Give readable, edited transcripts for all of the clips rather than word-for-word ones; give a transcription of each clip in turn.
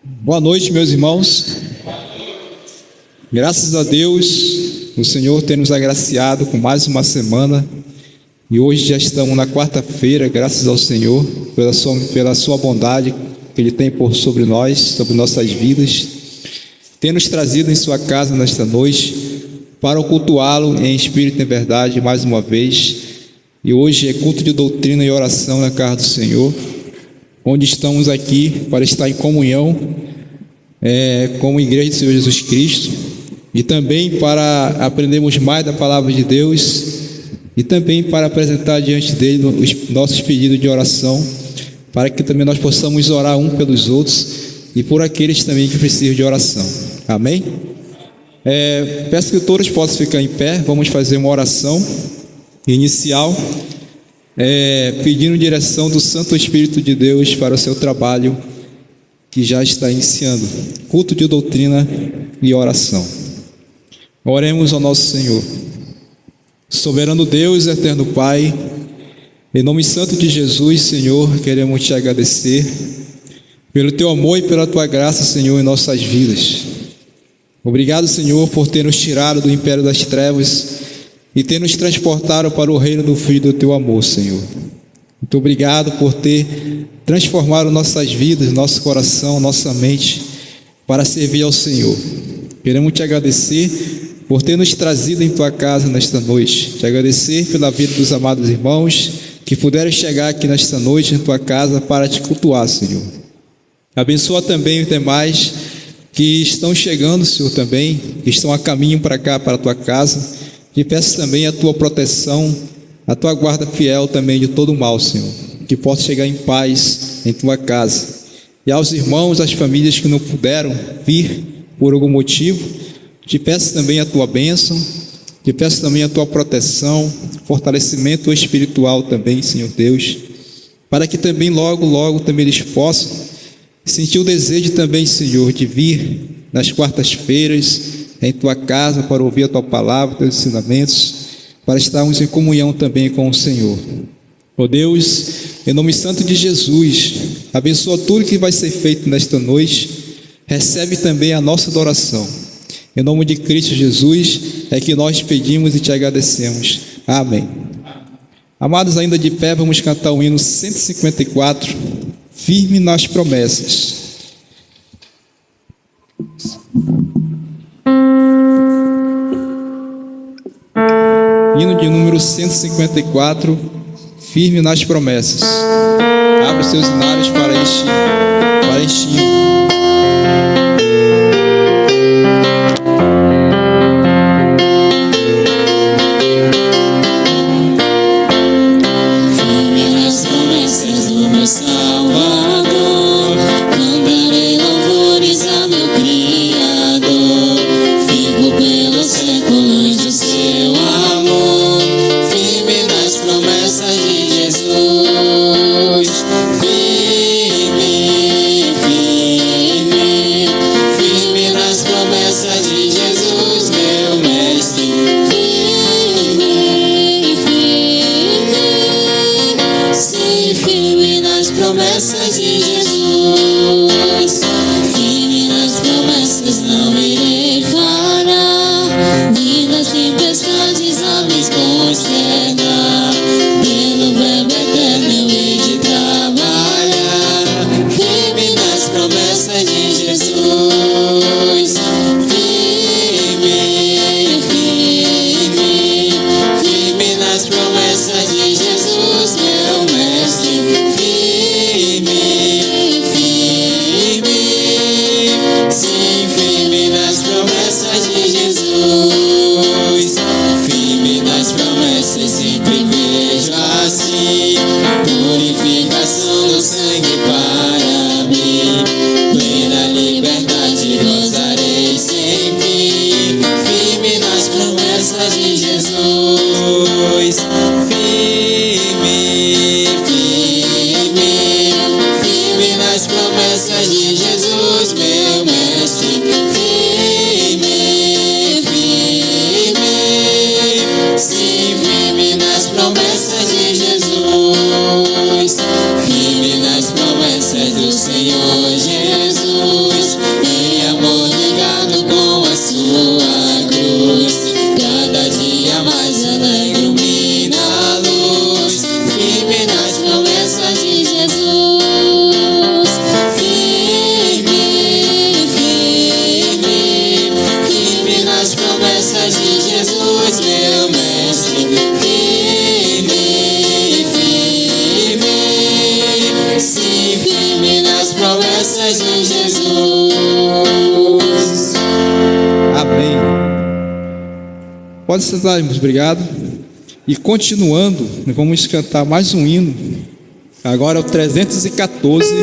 Boa noite, meus irmãos. Graças a Deus, o Senhor tem nos agraciado com mais uma semana. E hoje já estamos na quarta-feira, graças ao Senhor, pela sua bondade que Ele tem por sobre nós, sobre nossas vidas. Tem nos trazido em sua casa nesta noite para cultuá-lo em espírito e em verdade mais uma vez. E hoje é culto de doutrina e oração na casa do Senhor, onde estamos aqui para estar em comunhão como Igreja do Senhor Jesus Cristo, e também para aprendermos mais da palavra de Deus, e também para apresentar diante dele os nossos pedidos de oração, para que também nós possamos orar um pelos outros e por aqueles também que precisam de oração. Amém? Peço que todos possam ficar em pé. Vamos fazer uma oração inicial, pedindo direção do Santo Espírito de Deus para o seu trabalho que já está iniciando, culto de doutrina e oração. Oremos ao nosso Senhor. Soberano Deus, eterno Pai, em nome santo de Jesus, Senhor, queremos te agradecer pelo teu amor e pela tua graça, Senhor, em nossas vidas. Obrigado, Senhor, por ter nos tirado do império das trevas e ter nos transportado para o reino do Filho do teu amor, Senhor. Muito obrigado por ter transformado nossas vidas, nosso coração, nossa mente para servir ao Senhor. Queremos te agradecer por ter nos trazido em tua casa nesta noite. Te agradecer pela vida dos amados irmãos que puderam chegar aqui nesta noite em tua casa para te cultuar, Senhor. Abençoa também os demais que estão chegando, Senhor, também, que estão a caminho para cá, para a tua casa. Te peço também a tua proteção, a tua guarda fiel também de todo o mal, Senhor, que possa chegar em paz em tua casa. E aos irmãos, às famílias que não puderam vir por algum motivo, te peço também a tua bênção, te peço também a tua proteção, fortalecimento espiritual também, Senhor Deus, para que também logo também eles possam sentir o desejo também, Senhor, de vir nas quartas-feiras em tua casa para ouvir a tua palavra, teus ensinamentos, para estarmos em comunhão também com o Senhor. Ó Deus, em nome santo de Jesus, abençoa tudo que vai ser feito nesta noite. Recebe também a nossa adoração. Em nome de Cristo Jesus é que nós pedimos e te agradecemos. Amém. Amados, ainda de pé, vamos cantar o hino 154, Firme nas Promessas. Hino de número 154, Firme nas Promessas. Abra os seus hinários para este hino. Senhor Jesus. graças em Jesus. Amém. Pode sentar, irmãos, obrigado. E continuando, nós vamos cantar mais um hino. Agora é o 314,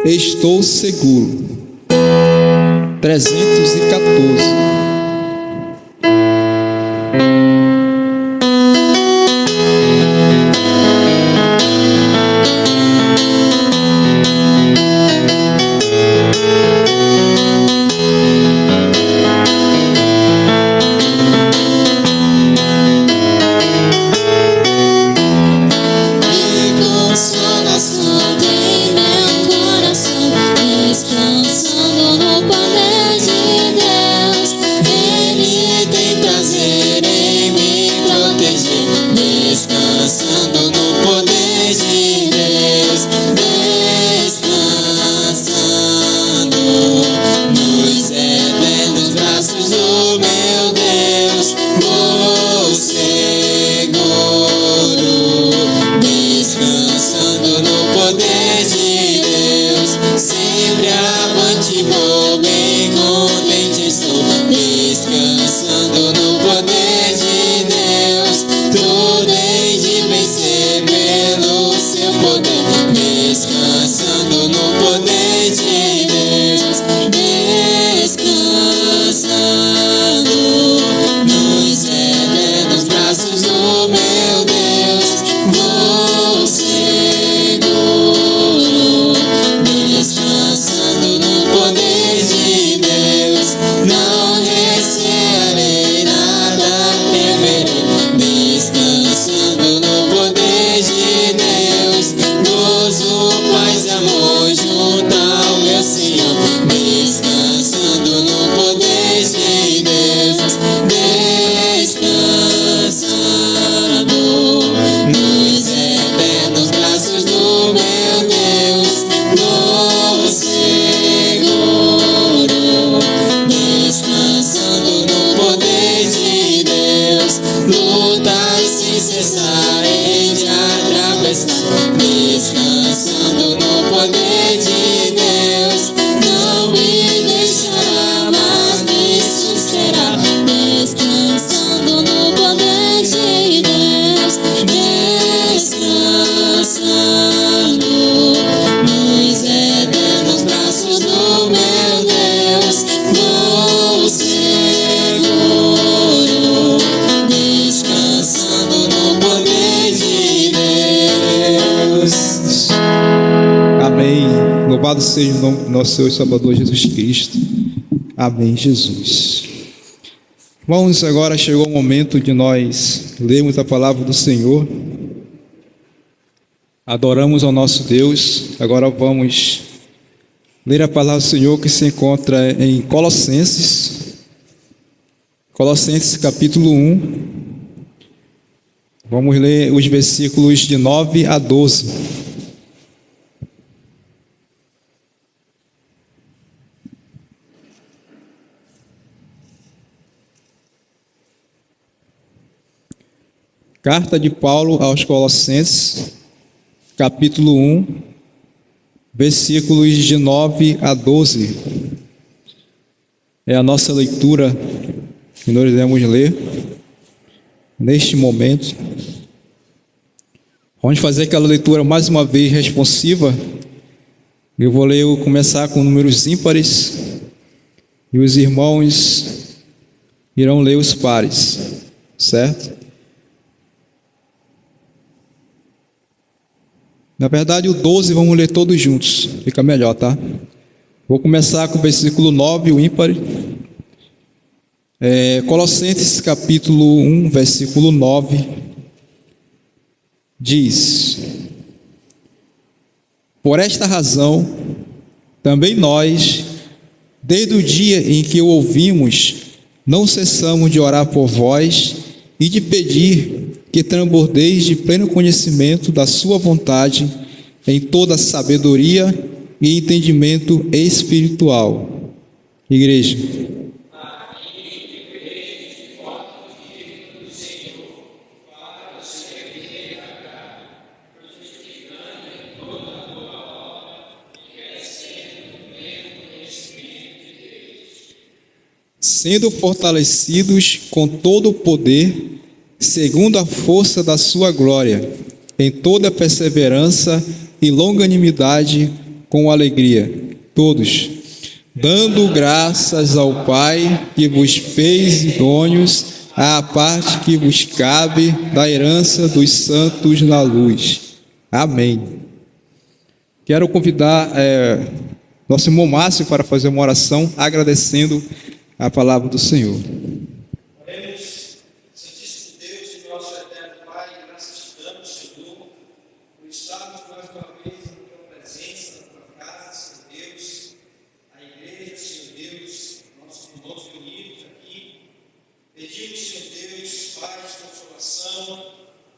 Estou Seguro. 314. Louvado seja o nome do nosso Senhor e Salvador Jesus Cristo. Amém, Jesus. Irmãos, agora chegou o momento de nós lermos a palavra do Senhor. Adoramos ao nosso Deus. Agora vamos ler a palavra do Senhor que se encontra em Colossenses. Colossenses capítulo 1. Vamos ler os versículos de 9 a 12. Carta de Paulo aos Colossenses, capítulo 1, versículos de 9 a 12. É a nossa leitura que nós iremos ler neste momento. Vamos fazer aquela leitura mais uma vez responsiva. Eu vou começar com números ímpares e os irmãos irão ler os pares, certo? Na verdade, o 12 vamos ler todos juntos, fica melhor, tá? Vou começar com o versículo 9, o ímpar. Colossenses capítulo 1, versículo 9, diz: Por esta razão, também nós, desde o dia em que o ouvimos, não cessamos de orar por vós e de pedir que transbordeis de pleno conhecimento da sua vontade em toda sabedoria e entendimento espiritual. Igreja. sendo fortalecidos com todo o poder, segundo a força da sua glória, em toda perseverança e longanimidade com alegria, todos, dando graças ao Pai que vos fez idôneos à parte que vos cabe da herança dos santos na luz. Amém. Quero convidar nosso irmão Márcio para fazer uma oração agradecendo a palavra do Senhor. Oremos, Santíssimo Deus e nosso eterno Pai, graças te damos, Senhor, por estarmos mais uma vez na tua presença, na tua casa, Senhor Deus, a igreja, Senhor Deus, nossos irmãos reunidos aqui. Pedimos, Senhor Deus, paz, consolação,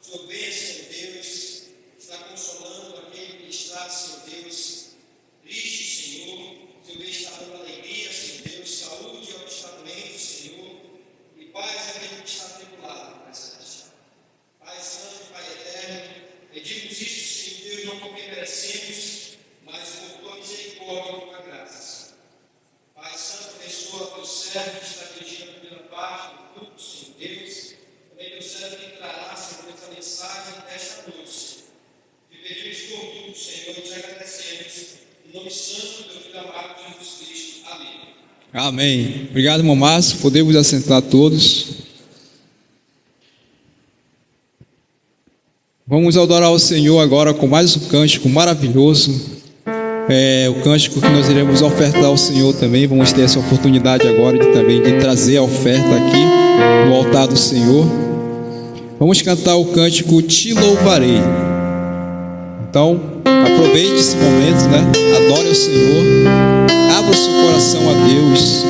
Senhor venha, Senhor Deus, está consolando aquele que está, Senhor Deus, triste, Senhor, Senhor venha estar dando alegria, Senhor Deus, saúde ao que está doente, Senhor, e paz àquele que está atribulado, Pai Celestial. Pai Santo, Pai Eterno, pedimos isso, Senhor Deus, não porque merecemos, mas por tua misericórdia e tua graça. Pai Santo, abençoa teu servo que está dirigindo a primeira parte do culto, Senhor Deus. Também teu servo que entrará, Senhor Deus, a mensagem desta noite. Te pedimos por tudo, Senhor, e te agradecemos. Em nome santo do teu Filho amado, Jesus Cristo. Amém. Amém. Obrigado, irmão Márcio. Podemos assentar todos. Vamos adorar ao Senhor agora com mais um cântico maravilhoso. O cântico que nós iremos ofertar ao Senhor também. Vamos ter essa oportunidade agora de trazer a oferta aqui no altar do Senhor. Vamos cantar o cântico Te Louvarei. Então, aproveite esse momento, Adore ao Senhor, abra o seu coração a Deus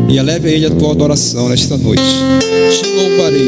e eleve a Ele a tua adoração nesta noite. Te louvarei.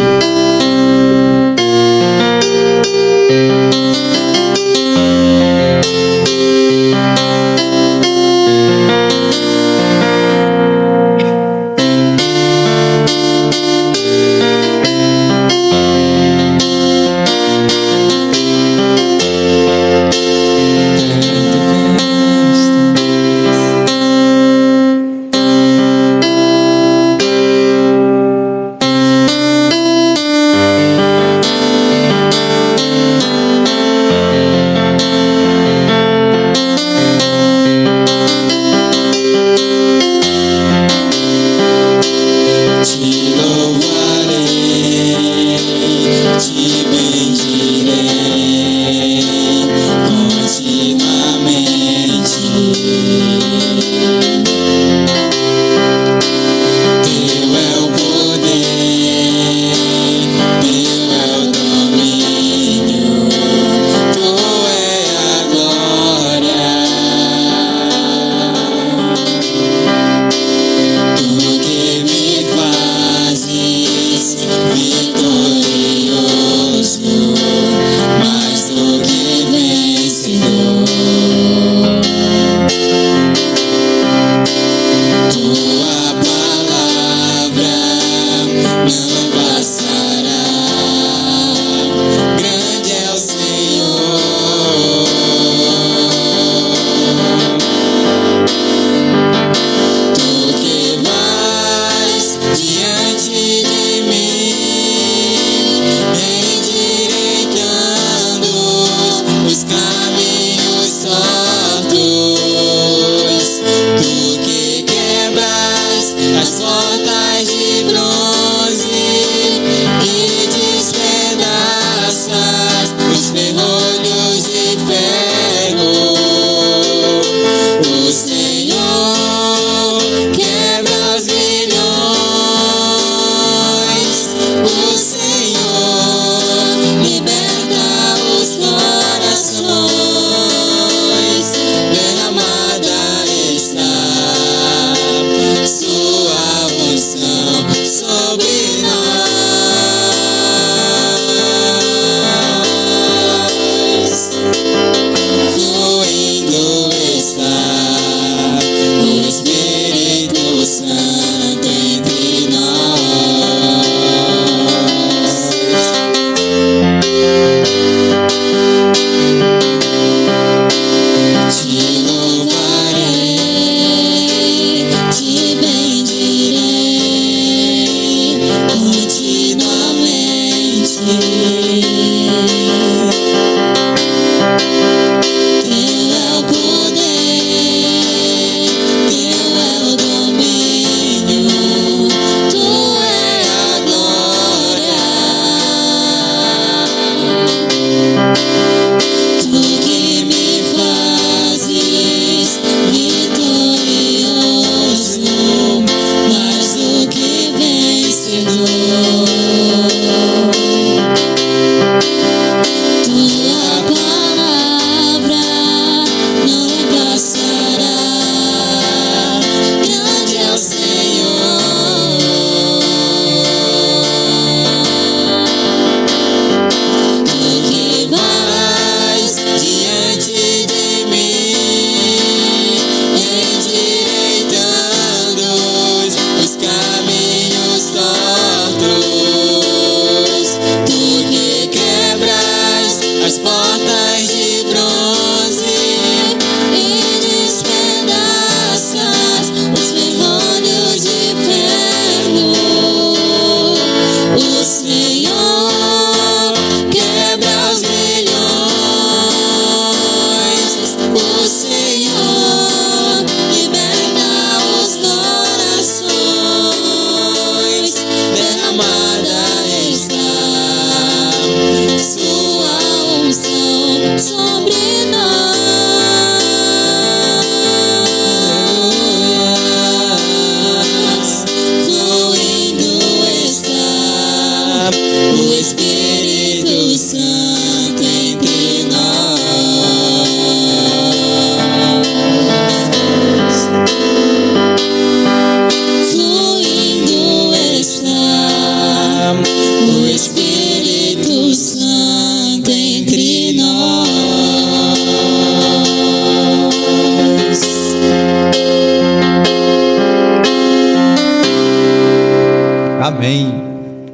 Amém.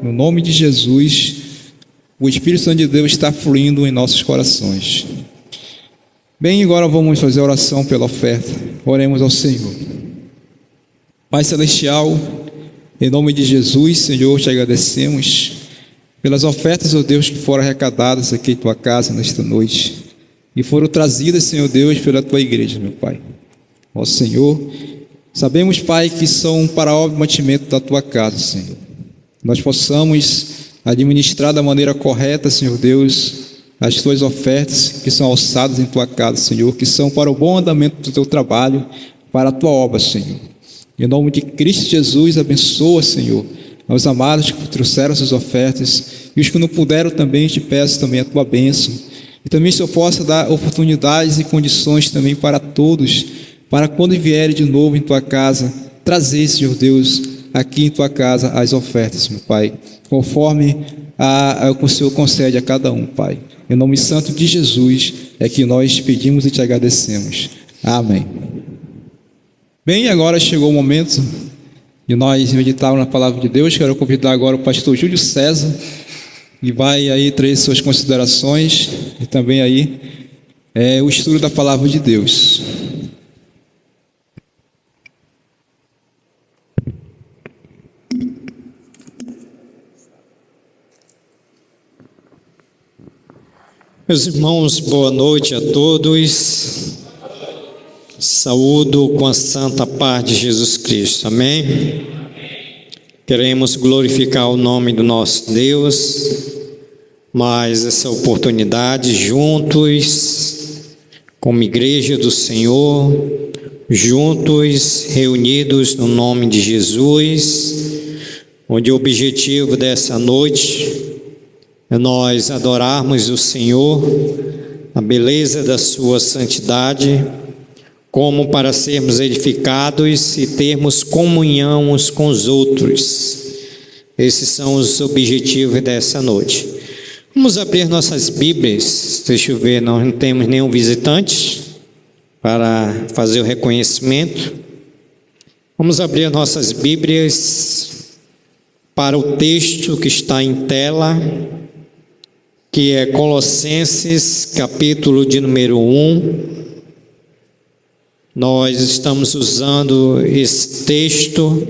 No nome de Jesus, o Espírito Santo de Deus está fluindo em nossos corações. Bem, agora vamos fazer a oração pela oferta. Oremos ao Senhor. Pai Celestial, em nome de Jesus, Senhor, te agradecemos pelas ofertas, ó Deus, que foram arrecadadas aqui em tua casa nesta noite e foram trazidas, Senhor Deus, pela tua igreja, meu Pai. Ó Senhor, sabemos, Pai, que são para a obra e mantimento da tua casa, Senhor. Nós possamos administrar da maneira correta, Senhor Deus, as tuas ofertas que são alçadas em tua casa, Senhor, que são para o bom andamento do teu trabalho, para a tua obra, Senhor. Em nome de Cristo Jesus, abençoa, Senhor, aos amados que trouxeram essas ofertas e os que não puderam também, te peço também a tua bênção. E também, Senhor, possa dar oportunidades e condições também para todos, para quando vierem de novo em tua casa, trazer, Senhor Deus, aqui em tua casa as ofertas, meu Pai, conforme o Senhor concede a cada um, Pai. Em nome santo de Jesus é que nós pedimos e te agradecemos. Amém. Bem, agora chegou o momento de nós meditarmos na palavra de Deus. Quero convidar agora o pastor Júlio César, que vai aí trazer suas considerações e também aí o estudo da palavra de Deus. Meus irmãos, boa noite a todos. Saúdo com a santa paz de Jesus Cristo. Amém? Queremos glorificar o nome do nosso Deus, mas essa oportunidade juntos, como igreja do Senhor, juntos, reunidos no nome de Jesus, onde o objetivo dessa noite é nós adorarmos o Senhor, a beleza da sua santidade, como para sermos edificados e termos comunhão uns com os outros. Esses são os objetivos dessa noite. Vamos abrir nossas Bíblias. Deixa eu ver, nós não temos nenhum visitante para fazer o reconhecimento. Vamos abrir nossas Bíblias para o texto que está em tela, que é Colossenses, capítulo de número 1. Nós estamos usando esse texto,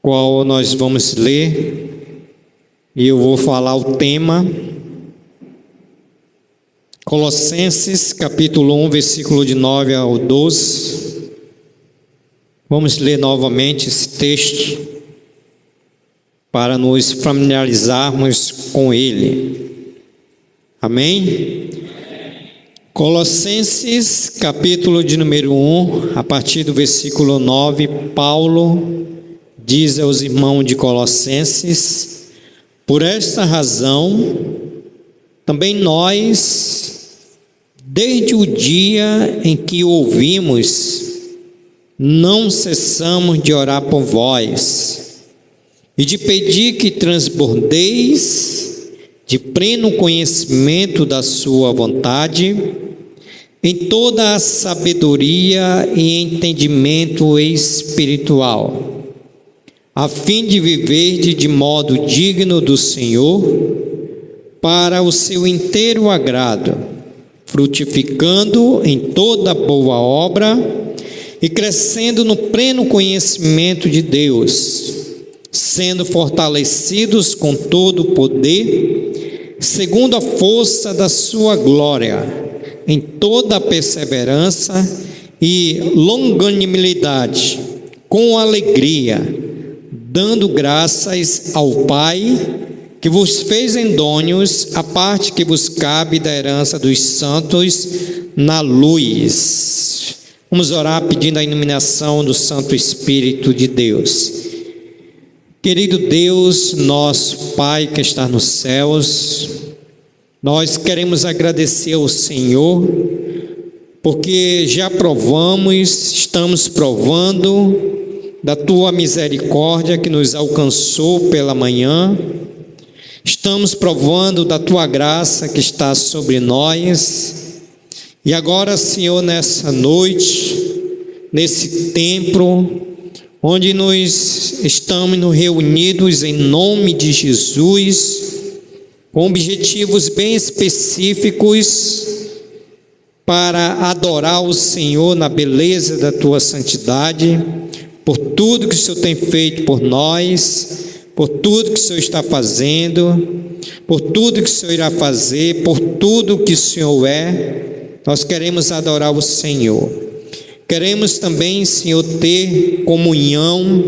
qual nós vamos ler, e eu vou falar o tema. Colossenses, capítulo 1, versículo de 9 ao 12. Vamos ler novamente esse texto, para nos familiarizarmos com ele. Amém? Colossenses, capítulo de número 1, a partir do versículo 9, Paulo diz aos irmãos de Colossenses: por esta razão, também nós, desde o dia em que ouvimos, não cessamos de orar por vós e de pedir que transbordeis de pleno conhecimento da sua vontade, em toda a sabedoria e entendimento espiritual, a fim de viver de modo digno do Senhor, para o seu inteiro agrado, frutificando em toda boa obra e crescendo no pleno conhecimento de Deus, sendo fortalecidos com todo o poder, segundo a força da sua glória, em toda a perseverança e longanimidade, com alegria, dando graças ao Pai, que vos fez endônios a parte que vos cabe da herança dos santos na luz. Vamos orar pedindo a iluminação do Santo Espírito de Deus. Querido Deus, nosso Pai que está nos céus, nós queremos agradecer ao Senhor, porque já provamos, estamos provando da Tua misericórdia que nos alcançou pela manhã, estamos provando da Tua graça que está sobre nós, e agora, Senhor, nessa noite, nesse templo, onde nós estamos reunidos em nome de Jesus, com objetivos bem específicos para adorar o Senhor na beleza da tua santidade, por tudo que o Senhor tem feito por nós, por tudo que o Senhor está fazendo, por tudo que o Senhor irá fazer, por tudo que o Senhor é. Nós queremos adorar o Senhor. Queremos também, Senhor, ter comunhão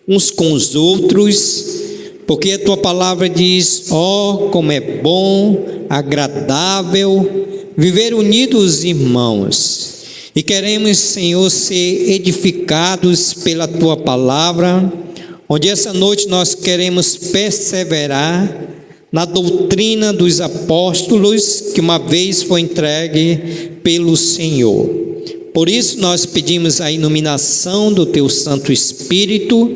uns com os outros, porque a tua palavra diz: ó, como é bom, agradável viver unidos, irmãos. E queremos, Senhor, ser edificados pela tua palavra, onde essa noite nós queremos perseverar na doutrina dos apóstolos, que uma vez foi entregue pelo Senhor. Por isso nós pedimos a iluminação do teu Santo Espírito,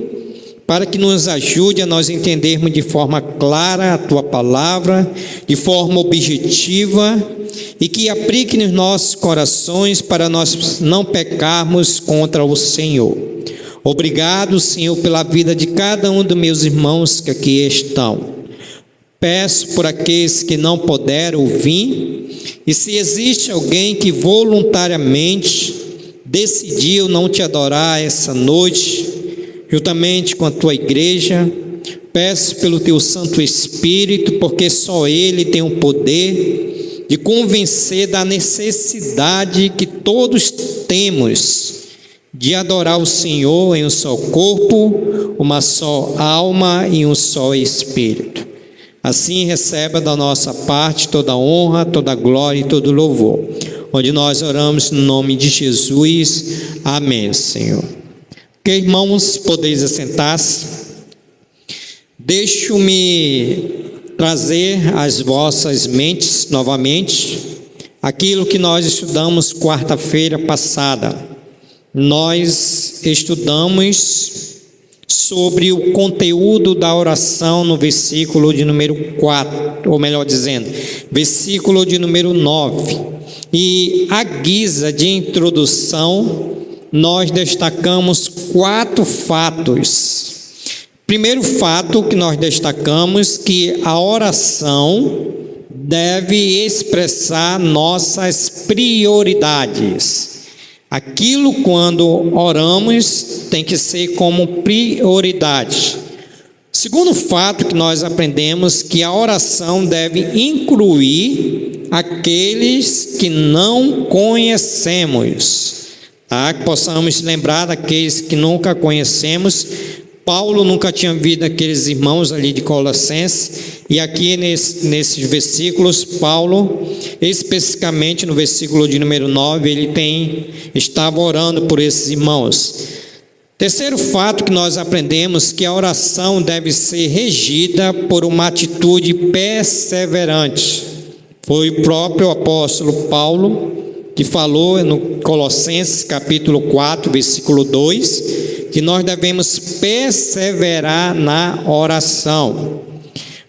para que nos ajude a nós entendermos de forma clara a tua palavra, de forma objetiva, e que aplique nos nossos corações para nós não pecarmos contra o Senhor. Obrigado, Senhor, pela vida de cada um dos meus irmãos que aqui estão. Peço por aqueles que não puderam vir, e se existe alguém que voluntariamente decidiu não te adorar essa noite, juntamente com a tua igreja, peço pelo teu Santo Espírito, porque só Ele tem o poder de convencer da necessidade que todos temos de adorar o Senhor em um só corpo, uma só alma e um só Espírito. Assim receba da nossa parte toda a honra, toda a glória e todo o louvor, onde nós oramos no nome de Jesus. Amém, Senhor. Que irmãos, podeis assentar-se. Deixo-me trazer às vossas mentes novamente aquilo que nós estudamos quarta-feira passada. Nós estudamos sobre o conteúdo da oração no versículo de número 4, ou melhor dizendo, versículo de número 9. E à guisa de introdução, nós destacamos 4 fatos. Primeiro fato que nós destacamos, que a oração deve expressar nossas prioridades. Aquilo, quando oramos, tem que ser como prioridade. Segundo fato que nós aprendemos, que a oração deve incluir aqueles que não conhecemos, tá? Que possamos lembrar daqueles que nunca conhecemos. Paulo nunca tinha visto aqueles irmãos ali de Colossenses, e aqui nesses versículos, Paulo, especificamente no versículo de número 9, ele estava orando por esses irmãos. Terceiro fato que nós aprendemos, que a oração deve ser regida por uma atitude perseverante. Foi o próprio apóstolo Paulo que falou no Colossenses capítulo 4, versículo 2, que nós devemos perseverar na oração.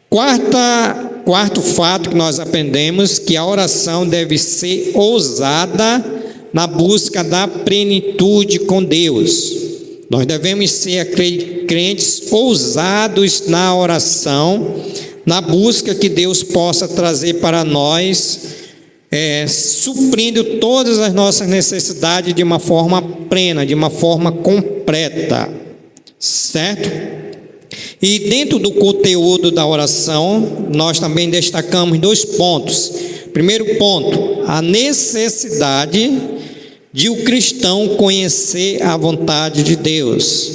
Quarto fato que nós aprendemos, que a oração deve ser ousada na busca da plenitude com Deus. Nós devemos ser crentes ousados na oração, na busca que Deus possa trazer para nós, suprindo todas as nossas necessidades de uma forma plena, de uma forma completa, certo? E dentro do conteúdo da oração, nós também destacamos 2 pontos. Primeiro ponto, a necessidade de o cristão conhecer a vontade de Deus.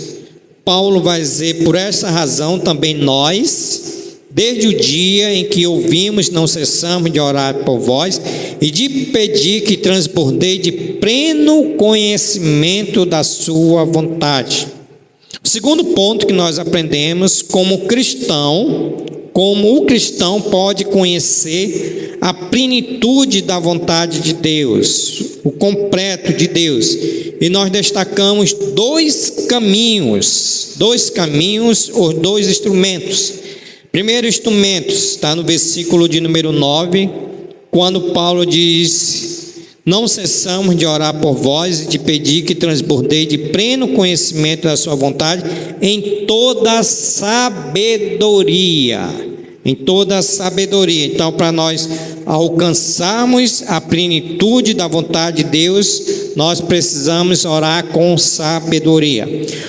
Paulo vai dizer: por essa razão também nós, desde o dia em que ouvimos, não cessamos de orar por vós e de pedir que transbordei de pleno conhecimento da sua vontade. O segundo ponto que nós aprendemos, como o cristão pode conhecer a plenitude da vontade de Deus, o completo de Deus. E nós destacamos 2 caminhos, os 2 instrumentos. Primeiro instrumento está no versículo de número 9, quando Paulo diz: não cessamos de orar por vós e de pedir que transbordeis de pleno conhecimento da sua vontade em toda sabedoria. Em toda sabedoria. Então, para nós alcançarmos a plenitude da vontade de Deus, nós precisamos orar com sabedoria.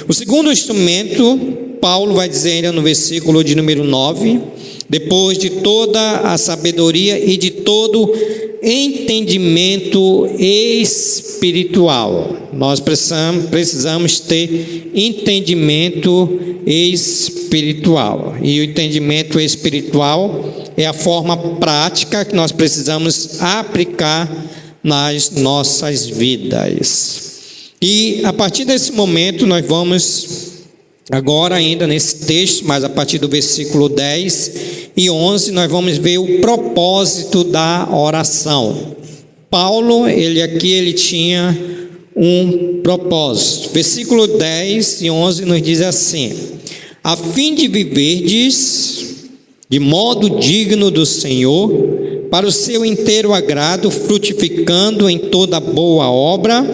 O segundo instrumento, Paulo vai dizer ainda no versículo de número 9, depois de toda a sabedoria e de todo entendimento espiritual. Nós precisamos ter entendimento espiritual. E o entendimento espiritual é a forma prática que nós precisamos aplicar nas nossas vidas. E a partir desse momento nós vamos agora ainda nesse texto, mas a partir do versículo 10 e 11, nós vamos ver o propósito da oração. Paulo, ele tinha um propósito. Versículo 10 e 11 nos diz assim: a fim de viverdes de modo digno do Senhor, para o seu inteiro agrado, frutificando em toda boa obra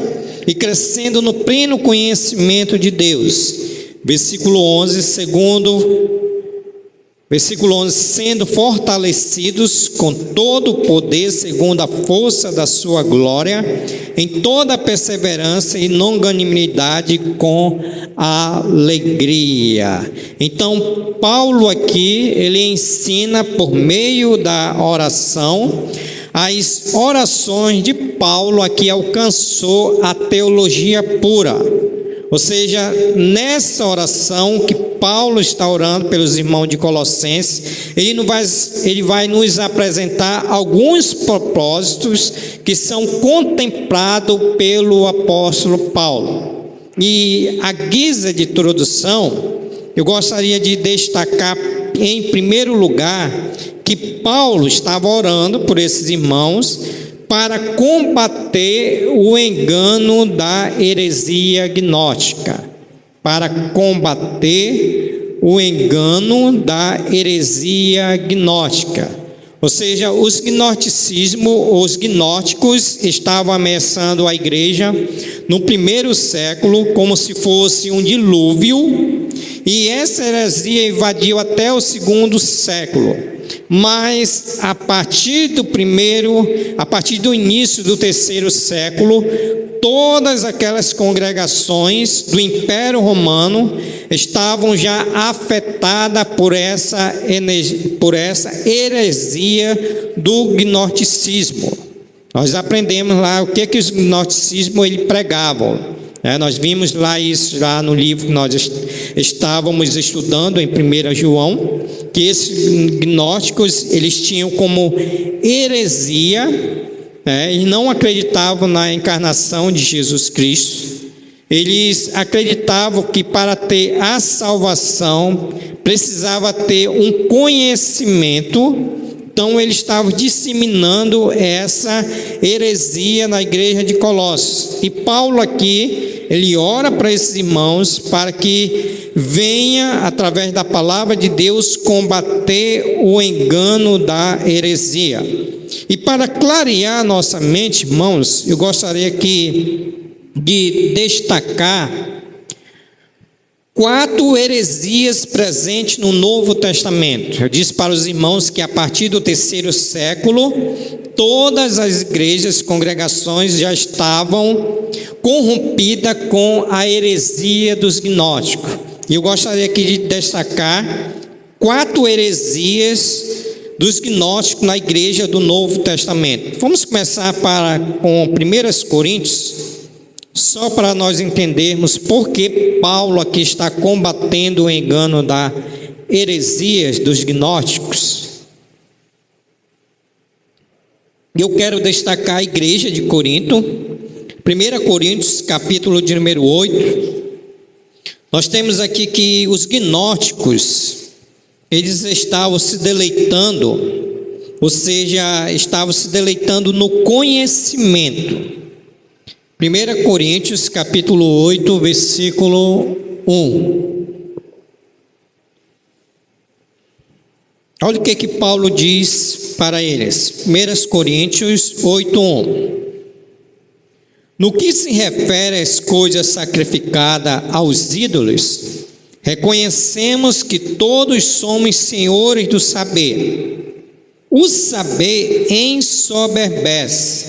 e crescendo no pleno conhecimento de Deus. Versículo 11, sendo fortalecidos com todo o poder, segundo a força da sua glória, em toda perseverança e longanimidade com alegria. Então, Paulo aqui, ele ensina por meio da oração. As orações de Paulo aqui alcançou a teologia pura. Ou seja, nessa oração que Paulo está orando pelos irmãos de Colossenses, ele vai nos apresentar alguns propósitos que são contemplados pelo apóstolo Paulo. E a guisa de introdução, eu gostaria de destacar em primeiro lugar que Paulo estava orando por esses irmãos para combater o engano da heresia gnóstica. Para combater o engano da heresia gnóstica. Ou seja, os gnósticos estavam ameaçando a igreja no primeiro século como se fosse um dilúvio, e essa heresia invadiu até o segundo século. Mas a partir do início do terceiro século, todas aquelas congregações do Império Romano estavam já afetadas por essa heresia do gnosticismo. Nós aprendemos lá o que os gnosticismos ele pregavam. Nós vimos lá isso lá no livro que nós estávamos estudando em 1 João, que esses gnósticos eles tinham como heresia, e não acreditavam na encarnação de Jesus Cristo. Eles acreditavam que para ter a salvação precisava ter um conhecimento. Então eles estavam disseminando essa heresia na igreja de Colossos. E Paulo aqui, ele ora para esses irmãos para que venha, através da palavra de Deus, combater o engano da heresia. E para clarear nossa mente, irmãos, eu gostaria aqui de destacar 4 heresias presentes no Novo Testamento. Eu disse para os irmãos que a partir do terceiro século, todas as igrejas, congregações já estavam corrompidas com a heresia dos gnósticos. E eu gostaria aqui de destacar 4 heresias dos gnósticos na igreja do Novo Testamento. Vamos começar com 1 Coríntios, só para nós entendermos por que Paulo aqui está combatendo o engano da heresia dos gnósticos. Eu quero destacar a igreja de Corinto, 1 Coríntios, capítulo de número 8. Nós temos aqui que os gnósticos, eles estavam se deleitando, ou seja, estavam se deleitando no conhecimento. 1 Coríntios, capítulo 8, versículo 1. Olha o que Paulo diz para eles. 1 Coríntios 8, 1. No que se refere às coisas sacrificadas aos ídolos, reconhecemos que todos somos senhores do saber. O saber ensoberbece,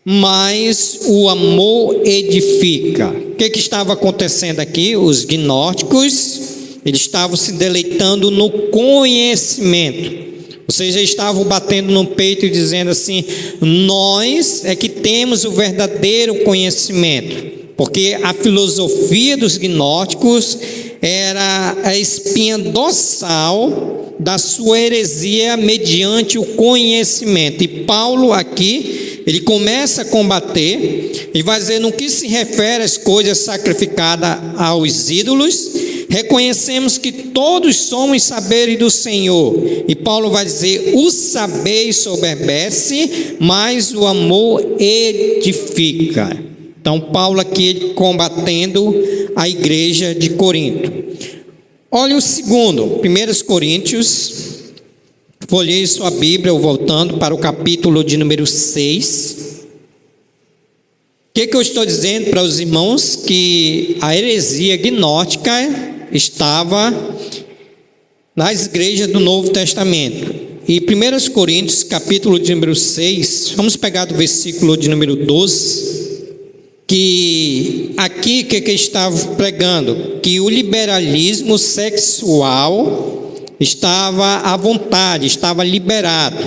mas o amor edifica. O que estava acontecendo aqui? Os gnósticos, eles estavam se deleitando no conhecimento. Ou seja, estavam batendo no peito e dizendo assim: nós é que temos o verdadeiro conhecimento. Porque a filosofia dos gnósticos era a espinha dorsal da sua heresia mediante o conhecimento. E Paulo aqui, ele começa a combater e vai dizer: no que se refere às coisas sacrificadas aos ídolos, reconhecemos que todos somos saberes do Senhor. E Paulo vai dizer: o saber ensoberbece, mas o amor edifica. Então, Paulo aqui combatendo a igreja de Corinto. Olha o segundo, 1 Coríntios, folheie sua Bíblia, voltando para o capítulo de número 6. O que eu estou dizendo para os irmãos? Que a heresia gnóstica estava nas igrejas do Novo Testamento. E 1 Coríntios, capítulo de número 6, vamos pegar do versículo de número 12, que aqui que estava pregando? Que o liberalismo sexual estava à vontade, estava liberado.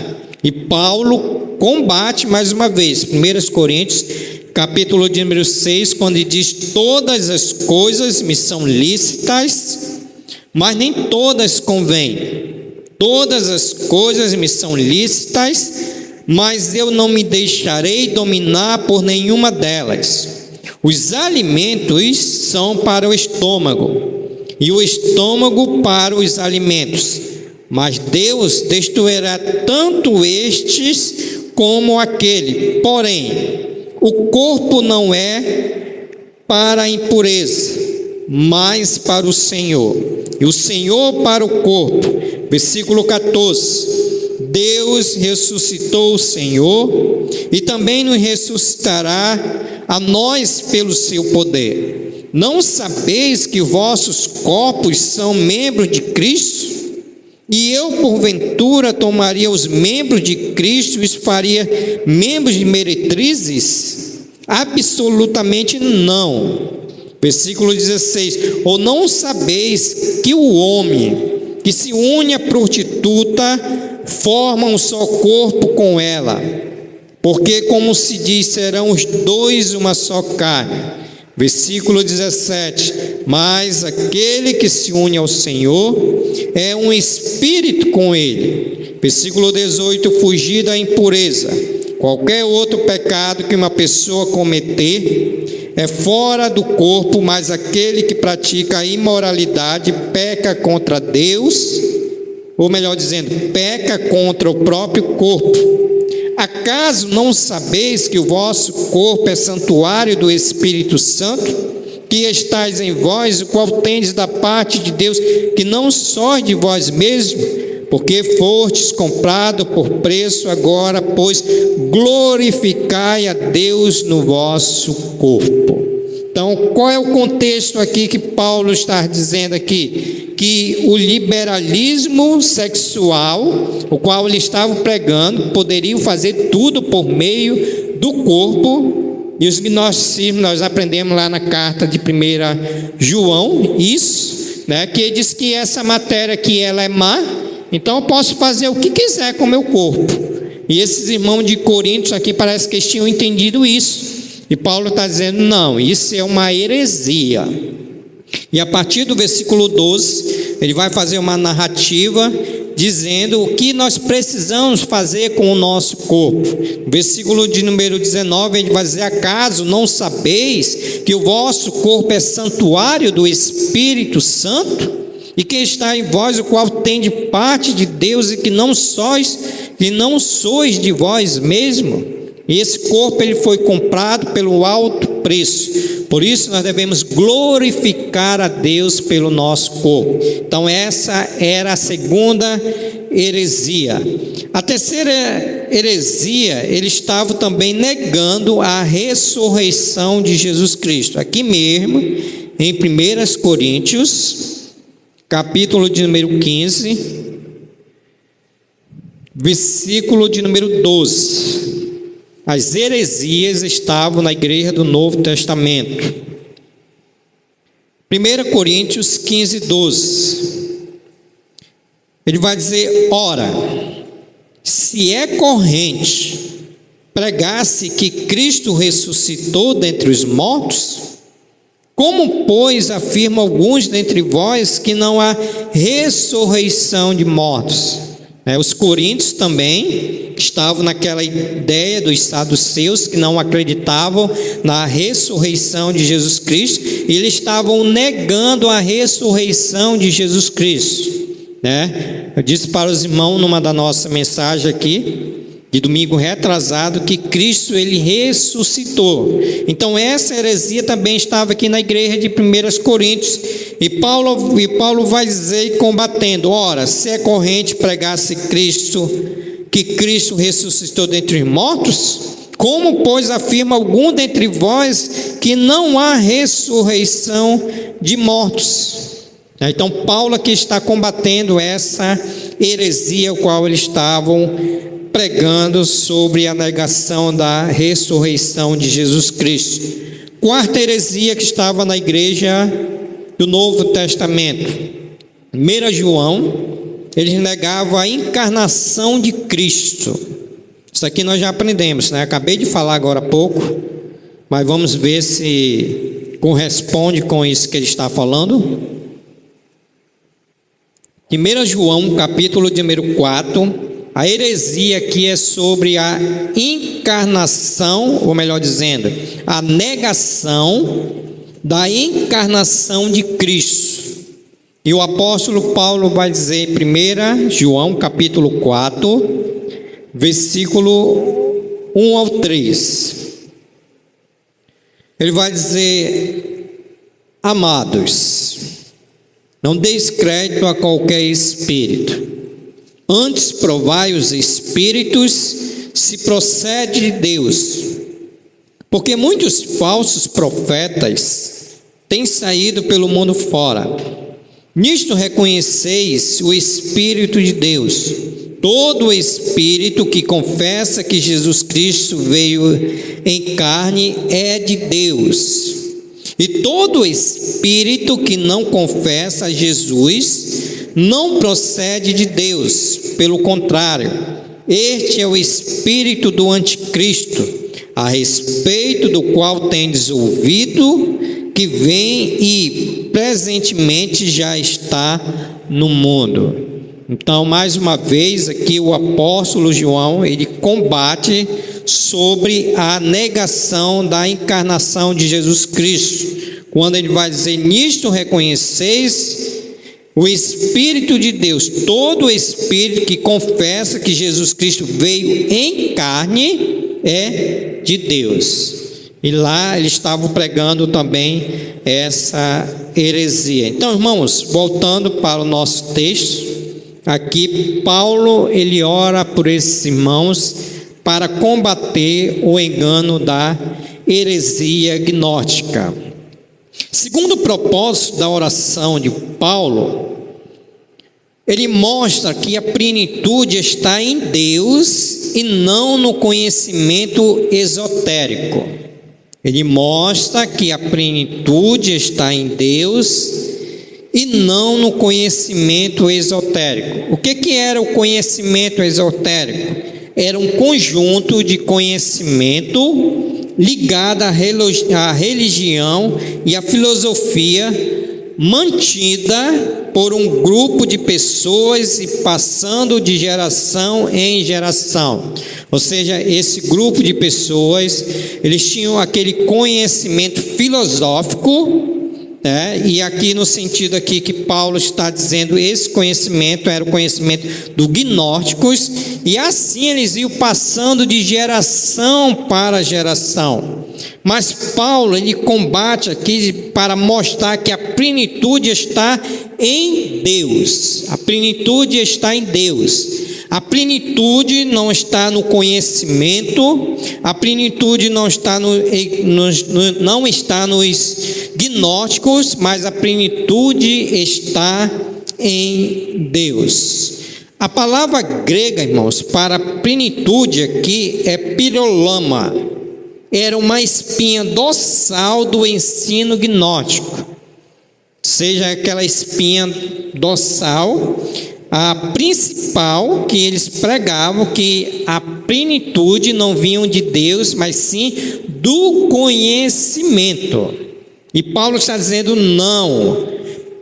E Paulo combate mais uma vez, 1 Coríntios, capítulo de número 6, quando ele diz: todas as coisas me são lícitas, mas nem todas convêm. Todas as coisas me são lícitas, mas eu não me deixarei dominar por nenhuma delas. Os alimentos são para o estômago, e o estômago para os alimentos, mas Deus destruirá tanto estes como aquele. Porém, o corpo não é para a impureza, mas para o Senhor, e o Senhor para o corpo. Versículo 14: Deus ressuscitou o Senhor e também nos ressuscitará a nós pelo seu poder. Não sabeis que vossos corpos são membros de Cristo? E eu, porventura, tomaria os membros de Cristo e os faria membros de meretrizes? Absolutamente não. Versículo 16: ou não sabeis que o homem que se une à prostituta forma um só corpo com ela? Porque, como se diz, serão os dois uma só carne. Versículo 17: mas aquele que se une ao Senhor é um espírito com ele. Versículo 18: fugir da impureza. Qualquer outro pecado que uma pessoa cometer é fora do corpo, mas aquele que pratica a imoralidade peca contra Deus, ou melhor dizendo, peca contra o próprio corpo. Acaso não sabeis que o vosso corpo é santuário do Espírito Santo, que estáis em vós, o qual tendes da parte de Deus, que não sois de vós mesmos? Porque fostes comprado por preço. Agora, pois, glorificai a Deus no vosso corpo. Então, qual é o contexto aqui que Paulo está dizendo aqui? Que o liberalismo sexual, o qual ele estava pregando, poderiam fazer tudo por meio do corpo. E os gnosticismos, nós aprendemos lá na carta de 1 João, isso, né, que ele diz que essa matéria aqui, ela é má, então eu posso fazer o que quiser com o meu corpo. E esses irmãos de Coríntios aqui parece que eles tinham entendido isso. E Paulo está dizendo: não, isso é uma heresia. E a partir do versículo 12, ele vai fazer uma narrativa dizendo o que nós precisamos fazer com o nosso corpo. Versículo de número 19, ele vai dizer: acaso não sabeis que o vosso corpo é santuário do Espírito Santo, e que está em vós, o qual tem de parte de Deus, e que não sois de vós mesmo? E esse corpo ele foi comprado pelo alto preço. Por isso nós devemos glorificar a Deus pelo nosso corpo. Então essa era a segunda heresia. A terceira heresia, eles estavam também negando a ressurreição de Jesus Cristo. Aqui mesmo, em 1 Coríntios, capítulo de número 15, versículo de número 12. As heresias estavam na igreja do Novo Testamento. 1 Coríntios 15, 12. Ele vai dizer: ora, se é corrente pregar-se que Cristo ressuscitou dentre os mortos, como, pois, afirmam alguns dentre vós que não há ressurreição de mortos? Os coríntios também estavam naquela ideia dos saduceus, que não acreditavam na ressurreição de Jesus Cristo, e eles estavam negando a ressurreição de Jesus Cristo. Eu disse para os irmãos numa da nossa mensagem aqui, de domingo retrasado, que Cristo ele ressuscitou. Então essa heresia também estava aqui na igreja de 1 Coríntios, e Paulo vai dizer, combatendo: ora, se é corrente pregar-se que Cristo ressuscitou dentre os mortos, como, pois, afirma algum dentre vós que não há ressurreição de mortos? Então Paulo aqui está combatendo essa heresia, a qual eles estavam pregando sobre a negação da ressurreição de Jesus Cristo. Quarta heresia que estava na igreja do Novo Testamento, 1 João, eles negavam a encarnação de Cristo. Isso aqui nós já aprendemos, Acabei de falar agora há pouco, mas vamos ver se corresponde com isso que ele está falando. 1 João, capítulo de número 4, a heresia aqui é sobre a encarnação, ou melhor dizendo, a negação da encarnação de Cristo. E o apóstolo Paulo vai dizer em 1 João, capítulo 4, versículo 1 ao 3. Ele vai dizer: amados, não deis crédito a qualquer espírito, antes provai os espíritos se procede de Deus, porque muitos falsos profetas têm saído pelo mundo fora. Nisto reconheceis o Espírito de Deus. Todo espírito que confessa que Jesus Cristo veio em carne é de Deus. E todo espírito que não confessa a Jesus não procede de Deus. Pelo contrário, este é o espírito do anticristo, a respeito do qual tendes ouvido que vem e presentemente já está no mundo. Então, mais uma vez aqui o apóstolo João, ele combate sobre a negação da encarnação de Jesus Cristo, quando ele vai dizer: nisto reconheceis o Espírito de Deus. Todo espírito que confessa que Jesus Cristo veio em carne é de Deus. E lá eles estavam pregando também essa heresia. Então, irmãos, voltando para o nosso texto, aqui Paulo ele ora por esses irmãos para combater o engano da heresia gnóstica. Segundo o propósito da oração de Paulo, ele mostra que a plenitude está em Deus e não no conhecimento esotérico. Ele mostra que a plenitude está em Deus e não no conhecimento esotérico. O que era o conhecimento esotérico? Era um conjunto de conhecimento ligado à religião e à filosofia mantida por um grupo de pessoas e passando de geração em geração. Ou seja, esse grupo de pessoas, eles tinham aquele conhecimento filosófico E aqui no sentido aqui que Paulo está dizendo, esse conhecimento era o conhecimento dos gnósticos, e assim eles iam passando de geração para geração. Mas Paulo, ele combate aqui para mostrar que a plenitude está em Deus. A plenitude está em Deus. A plenitude não está no conhecimento, a plenitude não está não está nos gnósticos, mas a plenitude está em Deus. A palavra grega, irmãos, para plenitude aqui é pirolama. Era uma espinha dorsal do ensino gnóstico. Seja aquela espinha dorsal, a principal que eles pregavam, que a plenitude não vinha de Deus, mas sim do conhecimento. E Paulo está dizendo não.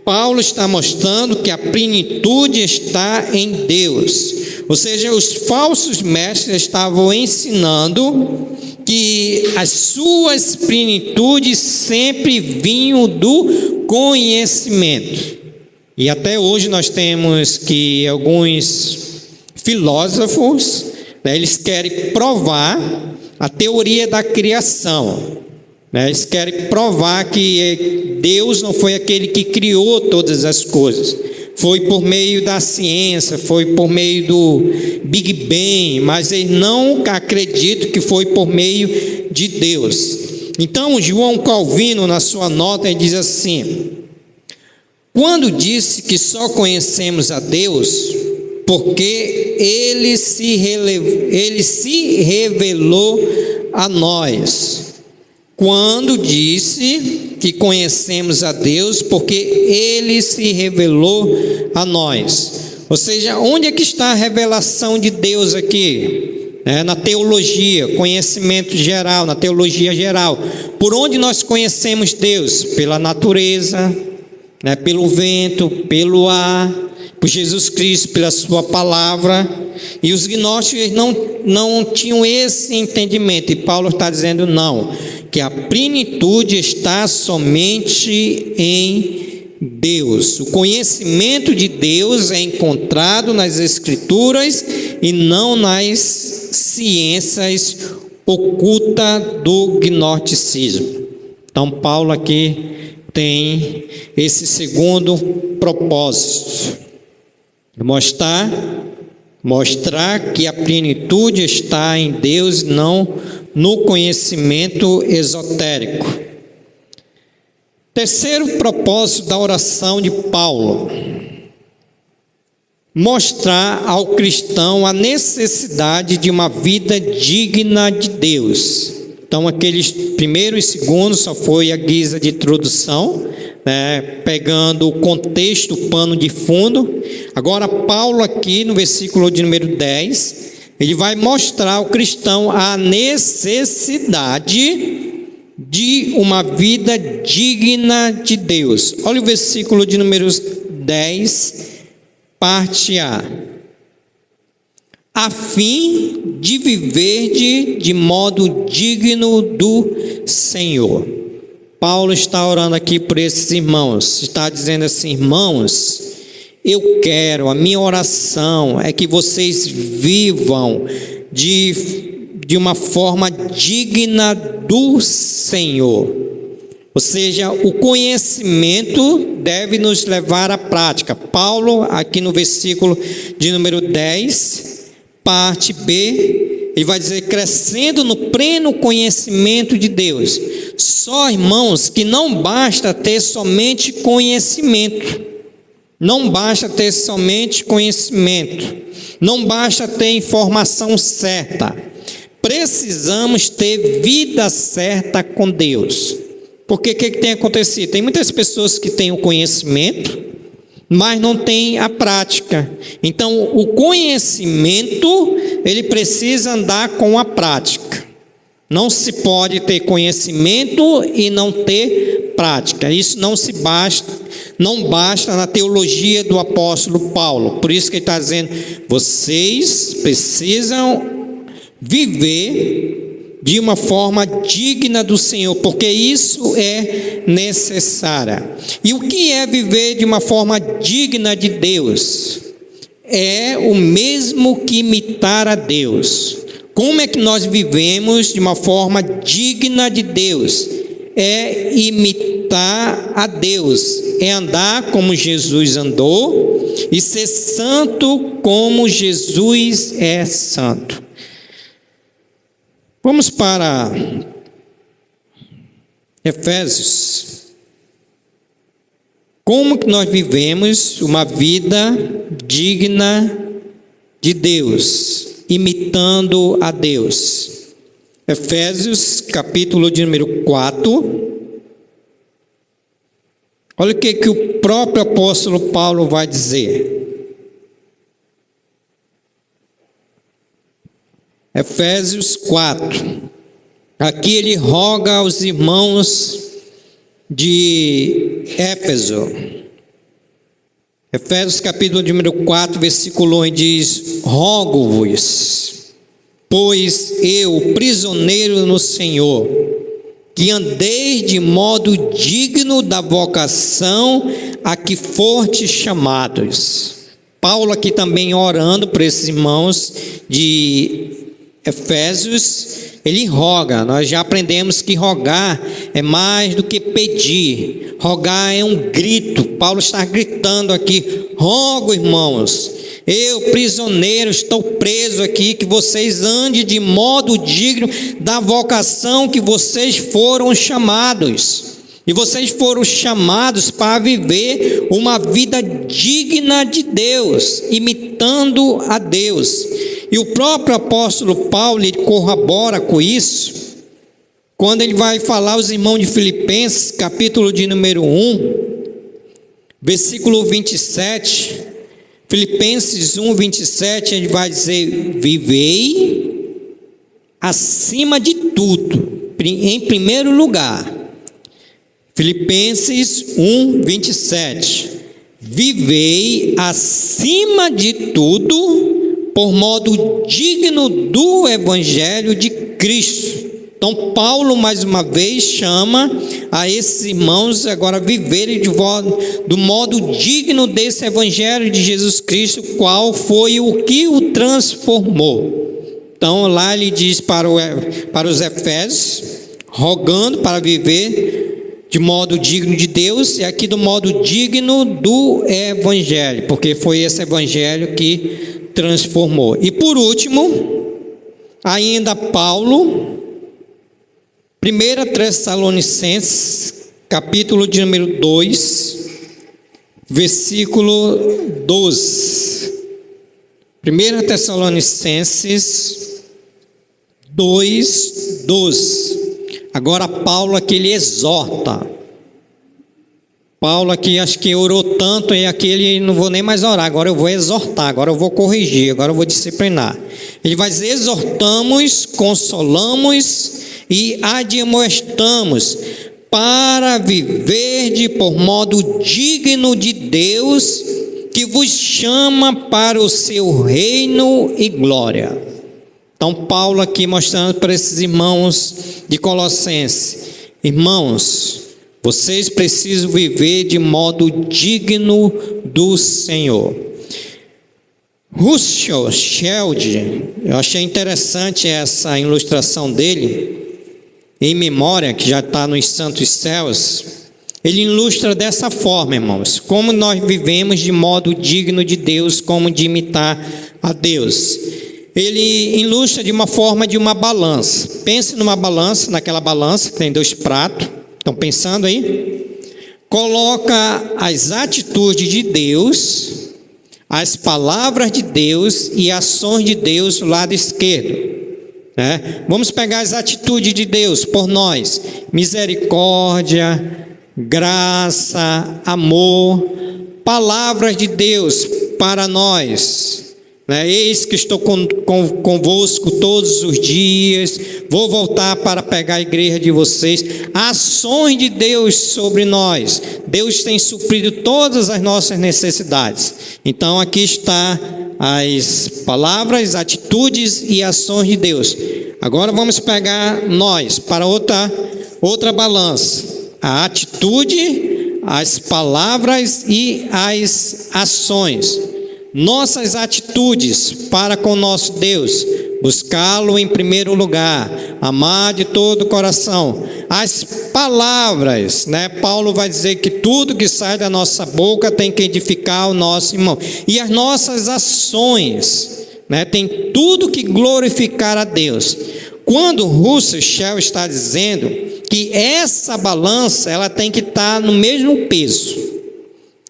Paulo está mostrando que a plenitude está em Deus. Ou seja, os falsos mestres estavam ensinando que as suas plenitudes sempre vinham do conhecimento. E até hoje nós temos que alguns filósofos, eles querem provar a teoria da criação. Eles querem provar que Deus não foi aquele que criou todas as coisas. Foi por meio da ciência, foi por meio do Big Bang, mas eles não acreditam que foi por meio de Deus. Então, João Calvino, na sua nota, ele diz assim: quando disse que só conhecemos a Deus, porque Ele se revelou a nós. Quando disse que conhecemos a Deus, porque Ele se revelou a nós. Ou seja, onde é que está a revelação de Deus aqui? Na teologia, conhecimento geral, na teologia geral. Por onde nós conhecemos Deus? Pela natureza, pelo vento, pelo ar, por Jesus Cristo, pela sua palavra. E os gnósticos não tinham esse entendimento, e Paulo está dizendo não, que a plenitude está somente em Deus. O conhecimento de Deus é encontrado nas Escrituras e não nas ciências ocultas do gnosticismo. Então Paulo aqui tem esse segundo propósito, mostrar que a plenitude está em Deus, não no conhecimento esotérico. Terceiro propósito da oração de Paulo: mostrar ao cristão a necessidade de uma vida digna de Deus. Então, aqueles primeiro e segundo só foi a guisa de introdução, pegando o contexto, o pano de fundo. Agora, Paulo aqui no versículo de número 10, ele vai mostrar ao cristão a necessidade de uma vida digna de Deus. Olha o versículo de número 10, parte A. A fim de viver de modo digno do Senhor. Paulo está orando aqui por esses irmãos, está dizendo assim: irmãos, eu quero, a minha oração é que vocês vivam de uma forma digna do Senhor. Ou seja, o conhecimento deve nos levar à prática. Paulo, aqui no versículo de número 10, parte B, ele vai dizer: crescendo no pleno conhecimento de Deus. Só, irmãos, que não basta ter somente conhecimento. Não basta ter somente conhecimento. Não basta ter informação certa. Precisamos ter vida certa com Deus. Porque o que tem acontecido? Tem muitas pessoas que têm o conhecimento, mas não têm a prática. Então, o conhecimento, ele precisa andar com a prática. Não se pode ter conhecimento e não ter prática. Isso não basta na teologia do apóstolo Paulo. Por isso que ele está dizendo: vocês precisam viver de uma forma digna do Senhor, porque isso é necessário. E o que é viver de uma forma digna de Deus? É o mesmo que imitar a Deus. Como é que nós vivemos de uma forma digna de Deus? É imitar a Deus, é andar como Jesus andou e ser santo como Jesus é santo. Vamos para Efésios. Como que nós vivemos uma vida digna de Deus, imitando a Deus? Efésios, capítulo de número 4. Olha o que o próprio apóstolo Paulo vai dizer. Efésios 4. Aqui ele roga aos irmãos de Éfeso. Efésios capítulo número 4, versículo 1 diz: rogo-vos, pois eu, prisioneiro no Senhor, que andeis de modo digno da vocação a que fortes chamados. Paulo aqui também orando por esses irmãos de Efésios, ele roga. Nós já aprendemos que rogar é mais do que pedir. Rogar é um grito. Paulo está gritando aqui: rogo, irmãos, eu, prisioneiro, estou preso aqui, que vocês andem de modo digno da vocação que vocês foram chamados. E vocês foram chamados para viver uma vida digna de Deus, imitando a Deus. E o próprio apóstolo Paulo, ele corrobora com isso, quando ele vai falar aos irmãos de Filipenses, capítulo de número 1, versículo 27, Filipenses 1, 27, ele vai dizer: vivei acima de tudo, em primeiro lugar. Filipenses 1, 27, vivei acima de tudo por modo digno do Evangelho de Cristo. Então Paulo mais uma vez chama a esses irmãos agora viverem do modo digno desse Evangelho de Jesus Cristo, qual foi o que o transformou. Então lá ele diz para os Efésios, rogando para viver de modo digno de Deus, e aqui do modo digno do Evangelho, porque foi esse Evangelho que transformou. E por último, ainda Paulo, 1 Tessalonicenses, capítulo de número 2, versículo 12. 1 Tessalonicenses 2, 12. Agora Paulo aqui ele exorta. Paulo aqui acho que orou tanto, e aqui ele não vou nem mais orar, agora eu vou exortar, agora eu vou corrigir, agora eu vou disciplinar. Ele vai dizer: exortamos, consolamos e admoestamos para viver por modo digno de Deus, que vos chama para o seu reino e glória. Então Paulo aqui mostrando para esses irmãos de Colossenses: irmãos, vocês precisam viver de modo digno do Senhor. Russell Shedd, eu achei interessante essa ilustração dele, em memória, que já está nos santos céus. Ele ilustra dessa forma, irmãos, como nós vivemos de modo digno de Deus, como de imitar a Deus. Ele ilustra de uma forma de uma balança. Pense numa balança, naquela balança que tem 2 pratos. Estão pensando aí? Coloca as atitudes de Deus, as palavras de Deus e ações de Deus do lado esquerdo. Vamos pegar as atitudes de Deus por nós: misericórdia, graça, amor. Palavras de Deus para nós: eis que estou convosco todos os dias, vou voltar para pegar a igreja de vocês. Ações de Deus sobre nós: Deus tem suprido todas as nossas necessidades. Então aqui está as palavras, atitudes e ações de Deus. Agora vamos pegar nós para outra balança. A atitude, as palavras e as ações. Nossas atitudes para com nosso Deus: buscá-lo em primeiro lugar, amar de todo o coração. As palavras, Paulo vai dizer que tudo que sai da nossa boca tem que edificar o nosso irmão. E as nossas ações, tem tudo que glorificar a Deus. Quando Russell Shell está dizendo que essa balança ela tem que estar no mesmo peso,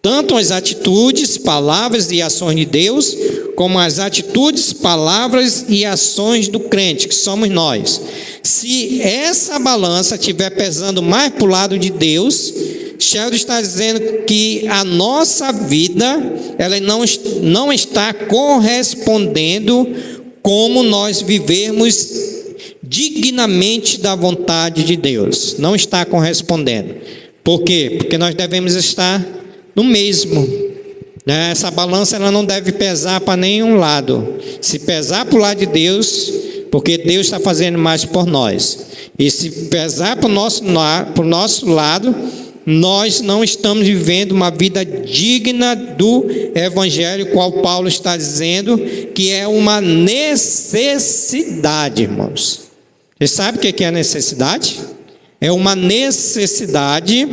tanto as atitudes, palavras e ações de Deus, como as atitudes, palavras e ações do crente, que somos nós. Se essa balança estiver pesando mais para o lado de Deus, Sheldon está dizendo que a nossa vida ela não está correspondendo como nós vivemos dignamente da vontade de Deus. Não está correspondendo. Por quê? Porque nós devemos estar no mesmo. Essa balança ela não deve pesar para nenhum lado. Se pesar para o lado de Deus, porque Deus está fazendo mais por nós. E se pesar para o nosso lado, nós não estamos vivendo uma vida digna do Evangelho, qual Paulo está dizendo que é uma necessidade, irmãos. Você sabe o que é a necessidade? É uma necessidade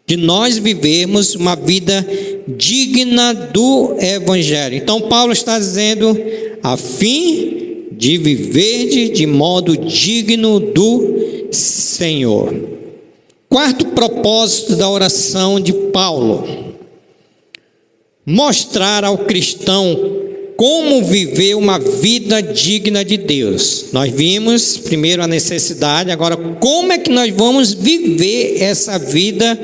de nós vivermos uma vida digna do Evangelho. Então Paulo está dizendo, a fim de viver de modo digno do Senhor. Quarto propósito da oração de Paulo: mostrar ao cristão como viver uma vida digna de Deus. Nós vimos primeiro a necessidade, agora como é que nós vamos viver essa vida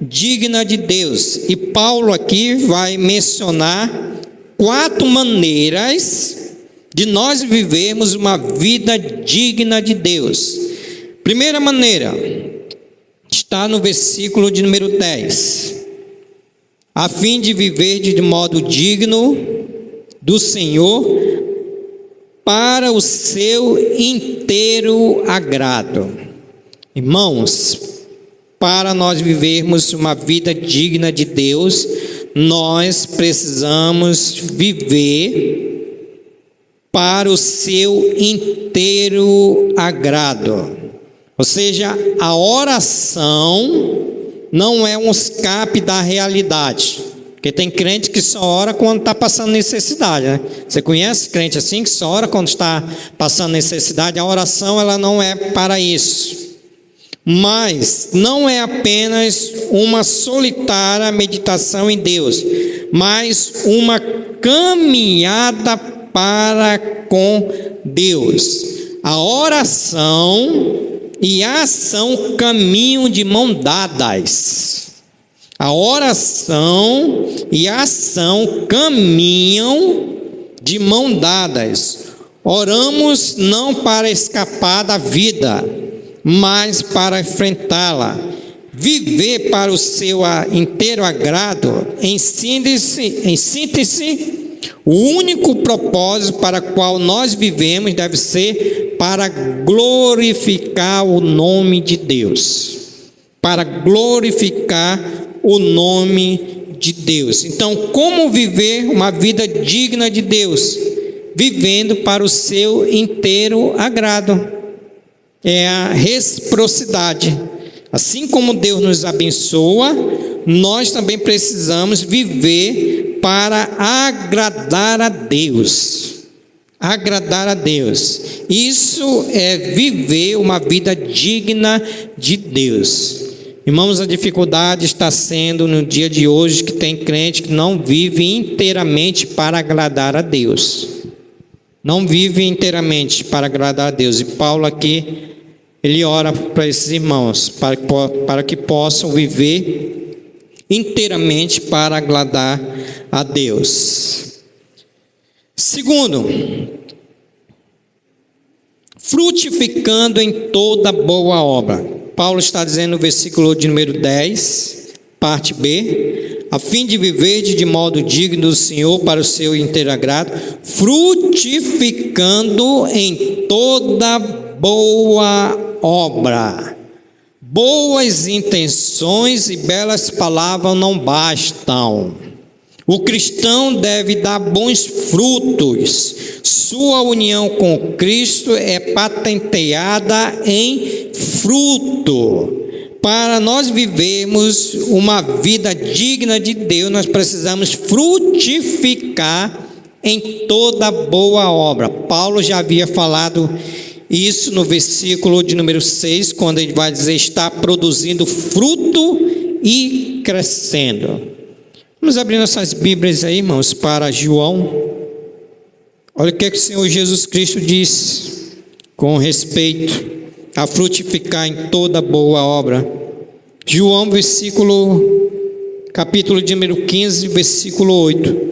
digna de Deus? E Paulo aqui vai mencionar 4 maneiras de nós vivermos uma vida digna de Deus. Primeira maneira está no versículo de número 10. A fim de viver de modo digno do Senhor, para o seu inteiro agrado. Irmãos, para nós vivermos uma vida digna de Deus, nós precisamos viver para o seu inteiro agrado. Ou seja, a oração não é um escape da realidade. Porque tem crente que só ora quando está passando necessidade, Você conhece crente assim que só ora quando está passando necessidade? A oração ela não é para isso. Mas não é apenas uma solitária meditação em Deus, mas uma caminhada para com Deus. A oração e a ação caminham de mão dadas. A oração e a ação caminham de mão dadas. Oramos não para escapar da vida, mas para enfrentá-la. Viver para o seu inteiro agrado, em síntese, o único propósito para o qual nós vivemos deve ser para glorificar o nome de Deus. Para glorificar o nome de Deus. Então, como viver uma vida digna de Deus? Vivendo para o seu inteiro agrado. É a reciprocidade. Assim como Deus nos abençoa, nós também precisamos viver para agradar a Deus. Agradar a Deus. Isso é viver uma vida digna de Deus. Irmãos, a dificuldade está sendo no dia de hoje que tem crente que não vive inteiramente para agradar a Deus. Não vive inteiramente para agradar a Deus. E Paulo aqui, ele ora para esses irmãos, para que possam viver inteiramente para agradar a Deus. Segundo, frutificando em toda boa obra. Paulo está dizendo no versículo de número 10, parte B, a fim de viver de modo digno do Senhor para o seu inteiro agrado, frutificando em toda boa obra. Boas intenções e belas palavras não bastam. O cristão deve dar bons frutos. Sua união com Cristo é patenteada em fruto. Para nós vivermos uma vida digna de Deus, nós precisamos frutificar em toda boa obra. Paulo já havia falado isso no versículo de número 6, quando ele vai dizer: está produzindo fruto e crescendo. Vamos abrir nossas Bíblias aí, irmãos, para João. Olha o que o Senhor Jesus Cristo diz com respeito a frutificar em toda boa obra. João, capítulo de número 15, versículo 8.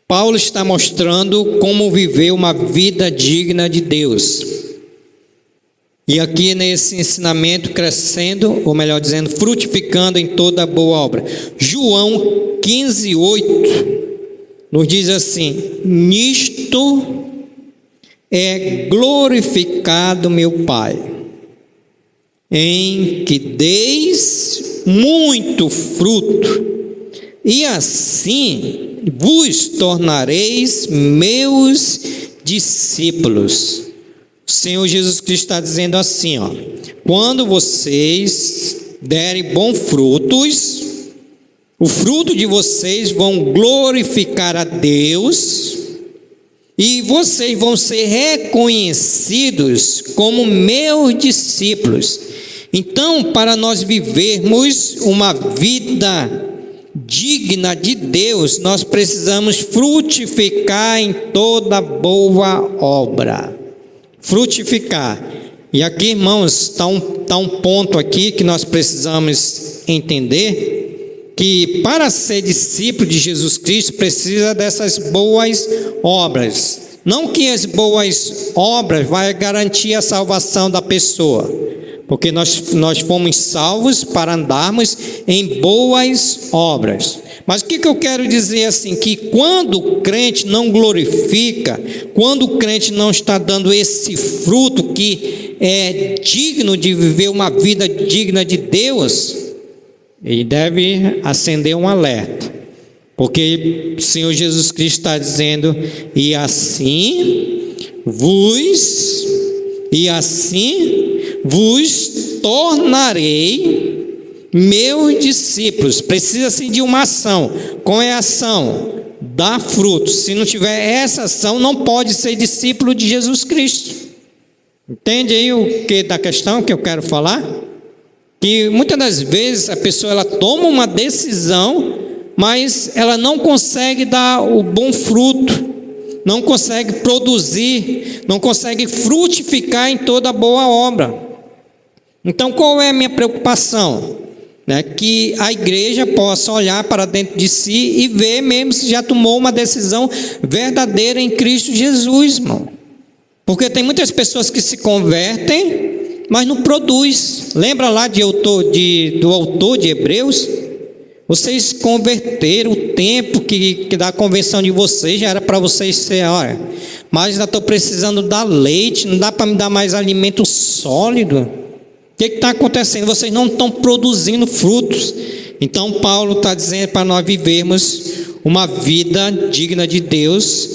Paulo está mostrando como viver uma vida digna de Deus. E aqui nesse ensinamento, crescendo, ou melhor dizendo, frutificando em toda boa obra. João 15, 8 nos diz assim: nisto é glorificado meu Pai, em que deis muito fruto, e assim vos tornareis meus discípulos. O Senhor Jesus Cristo está dizendo assim, quando vocês derem bons frutos, o fruto de vocês vão glorificar a Deus, e vocês vão ser reconhecidos como meus discípulos. Então, para nós vivermos uma vida digna de Deus, nós precisamos frutificar em toda boa obra. Frutificar. E aqui, irmãos, está um ponto aqui que nós precisamos entender, que para ser discípulo de Jesus Cristo precisa dessas boas obras. Não que as boas obras vai garantir a salvação da pessoa, porque nós fomos salvos para andarmos em boas obras. Mas o que eu quero dizer assim? Que quando o crente não glorifica, quando o crente não está dando esse fruto que é digno de viver uma vida digna de Deus, ele deve acender um alerta. Porque o Senhor Jesus Cristo está dizendo: e assim vos tornarei meus discípulos. Precisa-se de uma ação. Qual é a ação? Dar fruto. Se não tiver essa ação, não pode ser discípulo de Jesus Cristo. Entende aí o que da questão que eu quero falar? Que muitas das vezes a pessoa ela toma uma decisão, mas ela não consegue dar o bom fruto, não consegue produzir, não consegue frutificar em toda boa obra. Então, qual é a minha preocupação? Que a igreja possa olhar para dentro de si e ver mesmo se já tomou uma decisão verdadeira em Cristo Jesus, irmão. Porque tem muitas pessoas que se convertem, mas não produz. Lembra lá do autor de Hebreus? Vocês converteram, o tempo que da conversão de vocês já era para vocês ser, olha, mas ainda estou precisando dar leite, não dá para me dar mais alimento sólido. O que está acontecendo? Vocês não estão produzindo frutos. Então Paulo está dizendo para nós vivermos uma vida digna de Deus,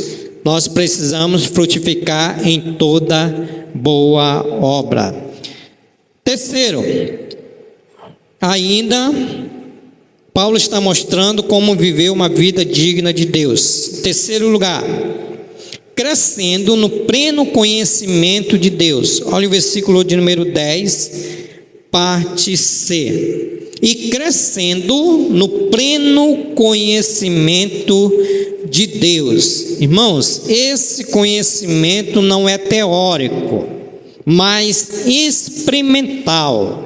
nós precisamos frutificar em toda boa obra. Terceiro, ainda Paulo está mostrando como viver uma vida digna de Deus. Terceiro lugar, crescendo no pleno conhecimento de Deus. Olha o versículo de número 10, parte C. E crescendo no pleno conhecimento de Deus. Irmãos, esse conhecimento não é teórico, mas experimental.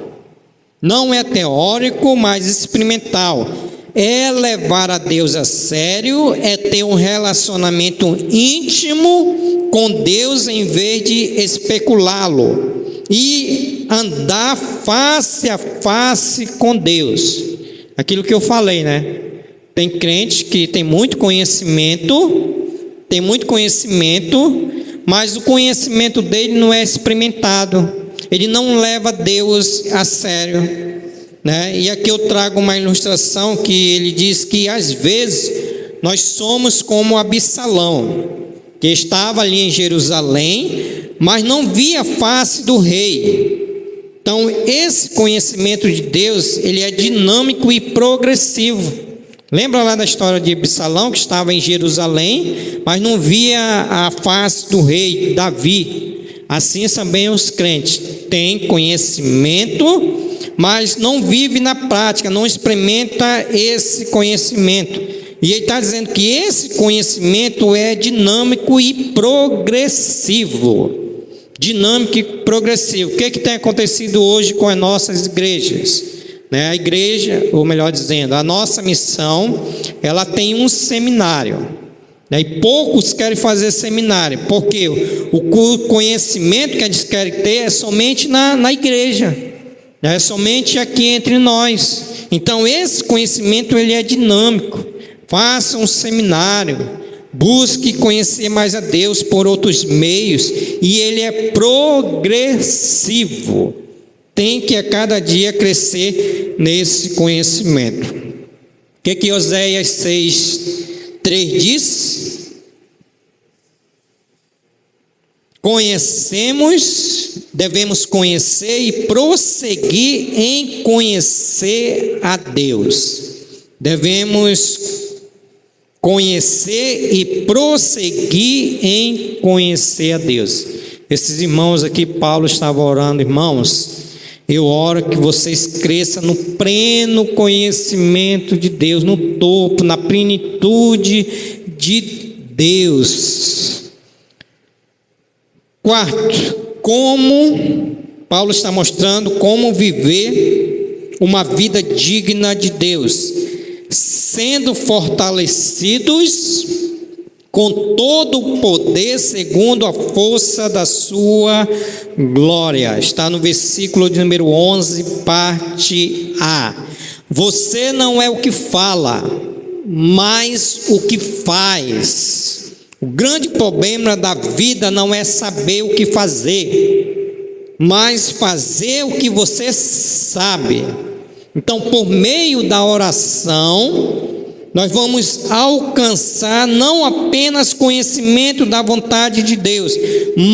Não é teórico, mas experimental. É levar a Deus a sério, é ter um relacionamento íntimo com Deus em vez de especulá-lo. E andar face a face com Deus. Aquilo que eu falei, né? Tem crente que tem muito conhecimento, mas o conhecimento dele não é experimentado. Ele não leva Deus a sério, né? E aqui eu trago uma ilustração que ele diz que às vezes nós somos como Absalão, que estava ali em Jerusalém, mas não via a face do rei. Então esse conhecimento de Deus, ele é dinâmico e progressivo. Lembra lá da história de Absalão, que estava em Jerusalém, mas não via a face do rei Davi. Assim também os crentes têm conhecimento, mas não vive na prática, não experimenta esse conhecimento. E ele está dizendo que esse conhecimento é dinâmico e progressivo. Dinâmico e progressivo. O que tem acontecido hoje com as nossas igrejas? A igreja, ou melhor dizendo, a nossa missão, ela tem um seminário, e poucos querem fazer seminário, porque o conhecimento que eles querem ter é somente na igreja, é somente aqui entre nós. Então esse conhecimento, ele é dinâmico. Faça um seminário, busque conhecer mais a Deus por outros meios, e ele é progressivo. Tem que a cada dia crescer nesse conhecimento. O que Oséias 6:3 diz? Devemos conhecer e prosseguir em conhecer a Deus. Devemos conhecer e prosseguir em conhecer a Deus. Esses irmãos aqui, Paulo estava orando, irmãos, eu oro que vocês cresçam no pleno conhecimento de Deus, no topo, na plenitude de Deus. Quarto, como Paulo está mostrando como viver uma vida digna de Deus, sendo fortalecidos com todo o poder segundo a força da sua glória. Está no versículo de número 11, parte A. Você não é o que fala, mas o que faz. O grande problema da vida não é saber o que fazer, mas fazer o que você sabe. Então, por meio da oração, nós vamos alcançar não apenas conhecimento da vontade de Deus,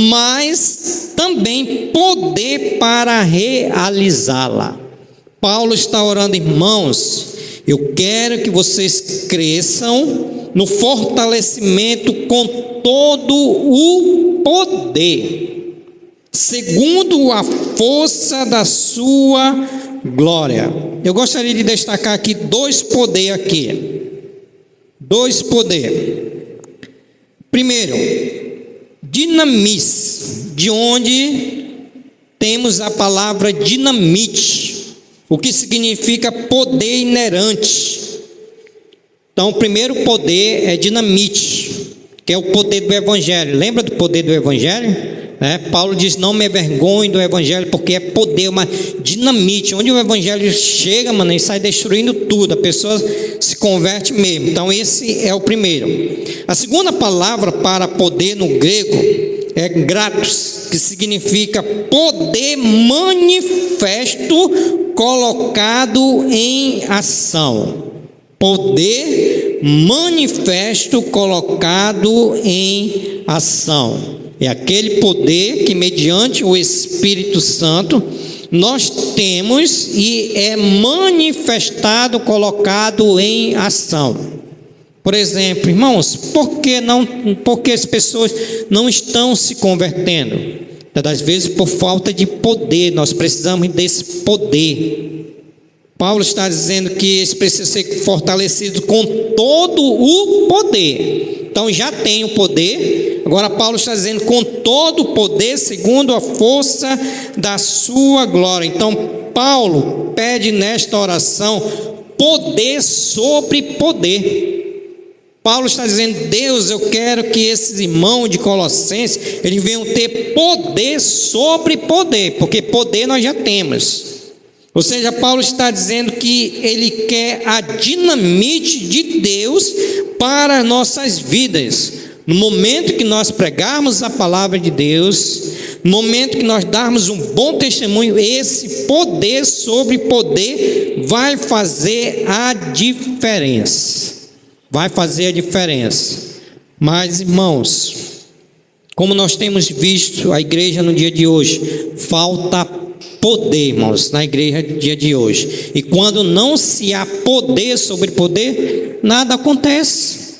mas também poder para realizá-la. Paulo está orando, irmãos, eu quero que vocês cresçam no fortalecimento com todo o poder, segundo a força da sua glória. Eu gostaria de destacar aqui dois poderes aqui. Dois poderes. Primeiro, dinamis, de onde temos a palavra dinamite, o que significa poder inerente. Então, o primeiro poder é dinamite, que é o poder do Evangelho. Lembra do poder do Evangelho? Paulo diz, não me envergonhe do Evangelho, porque é poder, uma dinamite, onde o Evangelho chega, mano, e sai destruindo tudo, a pessoa se converte mesmo. Então esse é o primeiro. A segunda palavra para poder no grego é gratos, que significa poder manifesto colocado em ação. Poder manifesto colocado em ação. É aquele poder que, mediante o Espírito Santo, nós temos e é manifestado, colocado em ação. Por exemplo, irmãos, por que as pessoas não estão se convertendo? Às vezes por falta de poder. Nós precisamos desse poder. Paulo está dizendo que eles precisam ser fortalecidos com todo o poder. Então já tem o poder. Agora Paulo está dizendo com todo o poder, segundo a força da sua glória. Então Paulo pede nesta oração poder sobre poder. Paulo está dizendo: Deus, eu quero que esses irmãos de Colossenses, eles venham ter poder sobre poder, porque poder nós já temos. Ou seja, Paulo está dizendo que ele quer a dinamite de Deus para as nossas vidas. No momento que nós pregarmos a palavra de Deus, no momento que nós darmos um bom testemunho, esse poder sobre poder vai fazer a diferença. Vai fazer a diferença. Mas, irmãos, como nós temos visto a igreja no dia de hoje, falta poder, irmãos, na igreja no dia de hoje. E quando não se há poder sobre poder, nada acontece.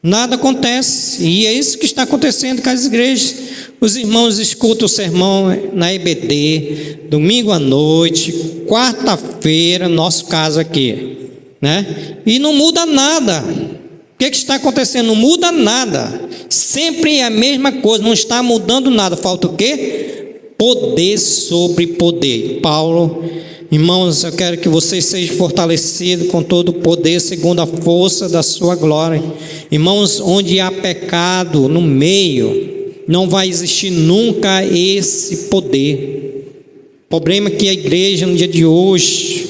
Nada acontece. E é isso que está acontecendo com as igrejas. Os irmãos escutam o sermão na EBD, domingo à noite, quarta-feira, nosso caso aqui, né? E não muda nada. O que está acontecendo? Não muda nada. Sempre é a mesma coisa, não está mudando nada. Falta o quê? Poder sobre poder. Paulo, irmãos, eu quero que vocês sejam fortalecidos com todo o poder segundo a força da sua glória. Irmãos, onde há pecado no meio, não vai existir nunca esse poder. O problema é que a igreja no dia de hoje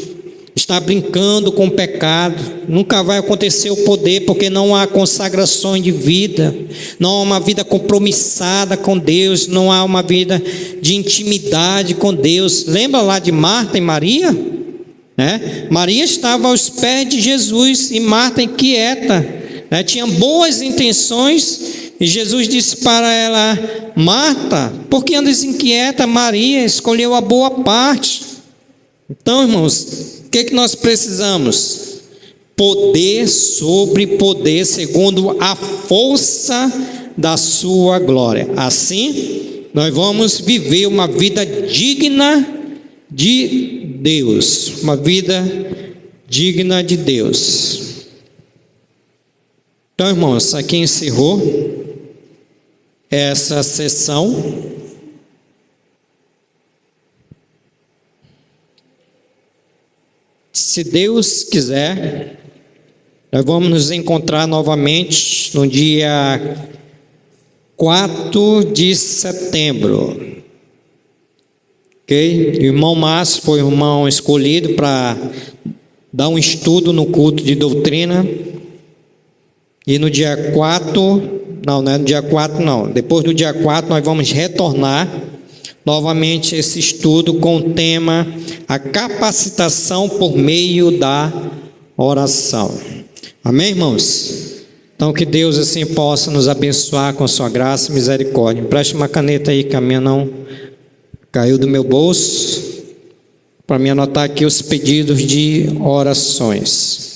está brincando com o pecado. Nunca vai acontecer o poder, porque não há consagrações de vida, não há uma vida compromissada com Deus, não há uma vida de intimidade com Deus. Lembra lá de Marta e Maria? Maria estava aos pés de Jesus e Marta inquieta, tinha boas intenções, e Jesus disse para ela: Marta, por que andas inquieta? Maria escolheu a boa parte. Então, irmãos, o que nós precisamos? Poder sobre poder, segundo a força da sua glória. Assim, nós vamos viver uma vida digna de Deus. Uma vida digna de Deus. Então, irmãos, aqui encerrou essa sessão. Se Deus quiser, nós vamos nos encontrar novamente no dia 4 de setembro. Ok? O irmão Márcio foi o irmão escolhido para dar um estudo no culto de doutrina. E no dia 4, não é no dia 4 não, depois do dia 4 nós vamos retornar novamente esse estudo com o tema: a capacitação por meio da oração. Amém, irmãos? Então que Deus assim possa nos abençoar com a sua graça e misericórdia. Empreste uma caneta aí, que a minha não caiu do meu bolso, para me anotar aqui os pedidos de orações.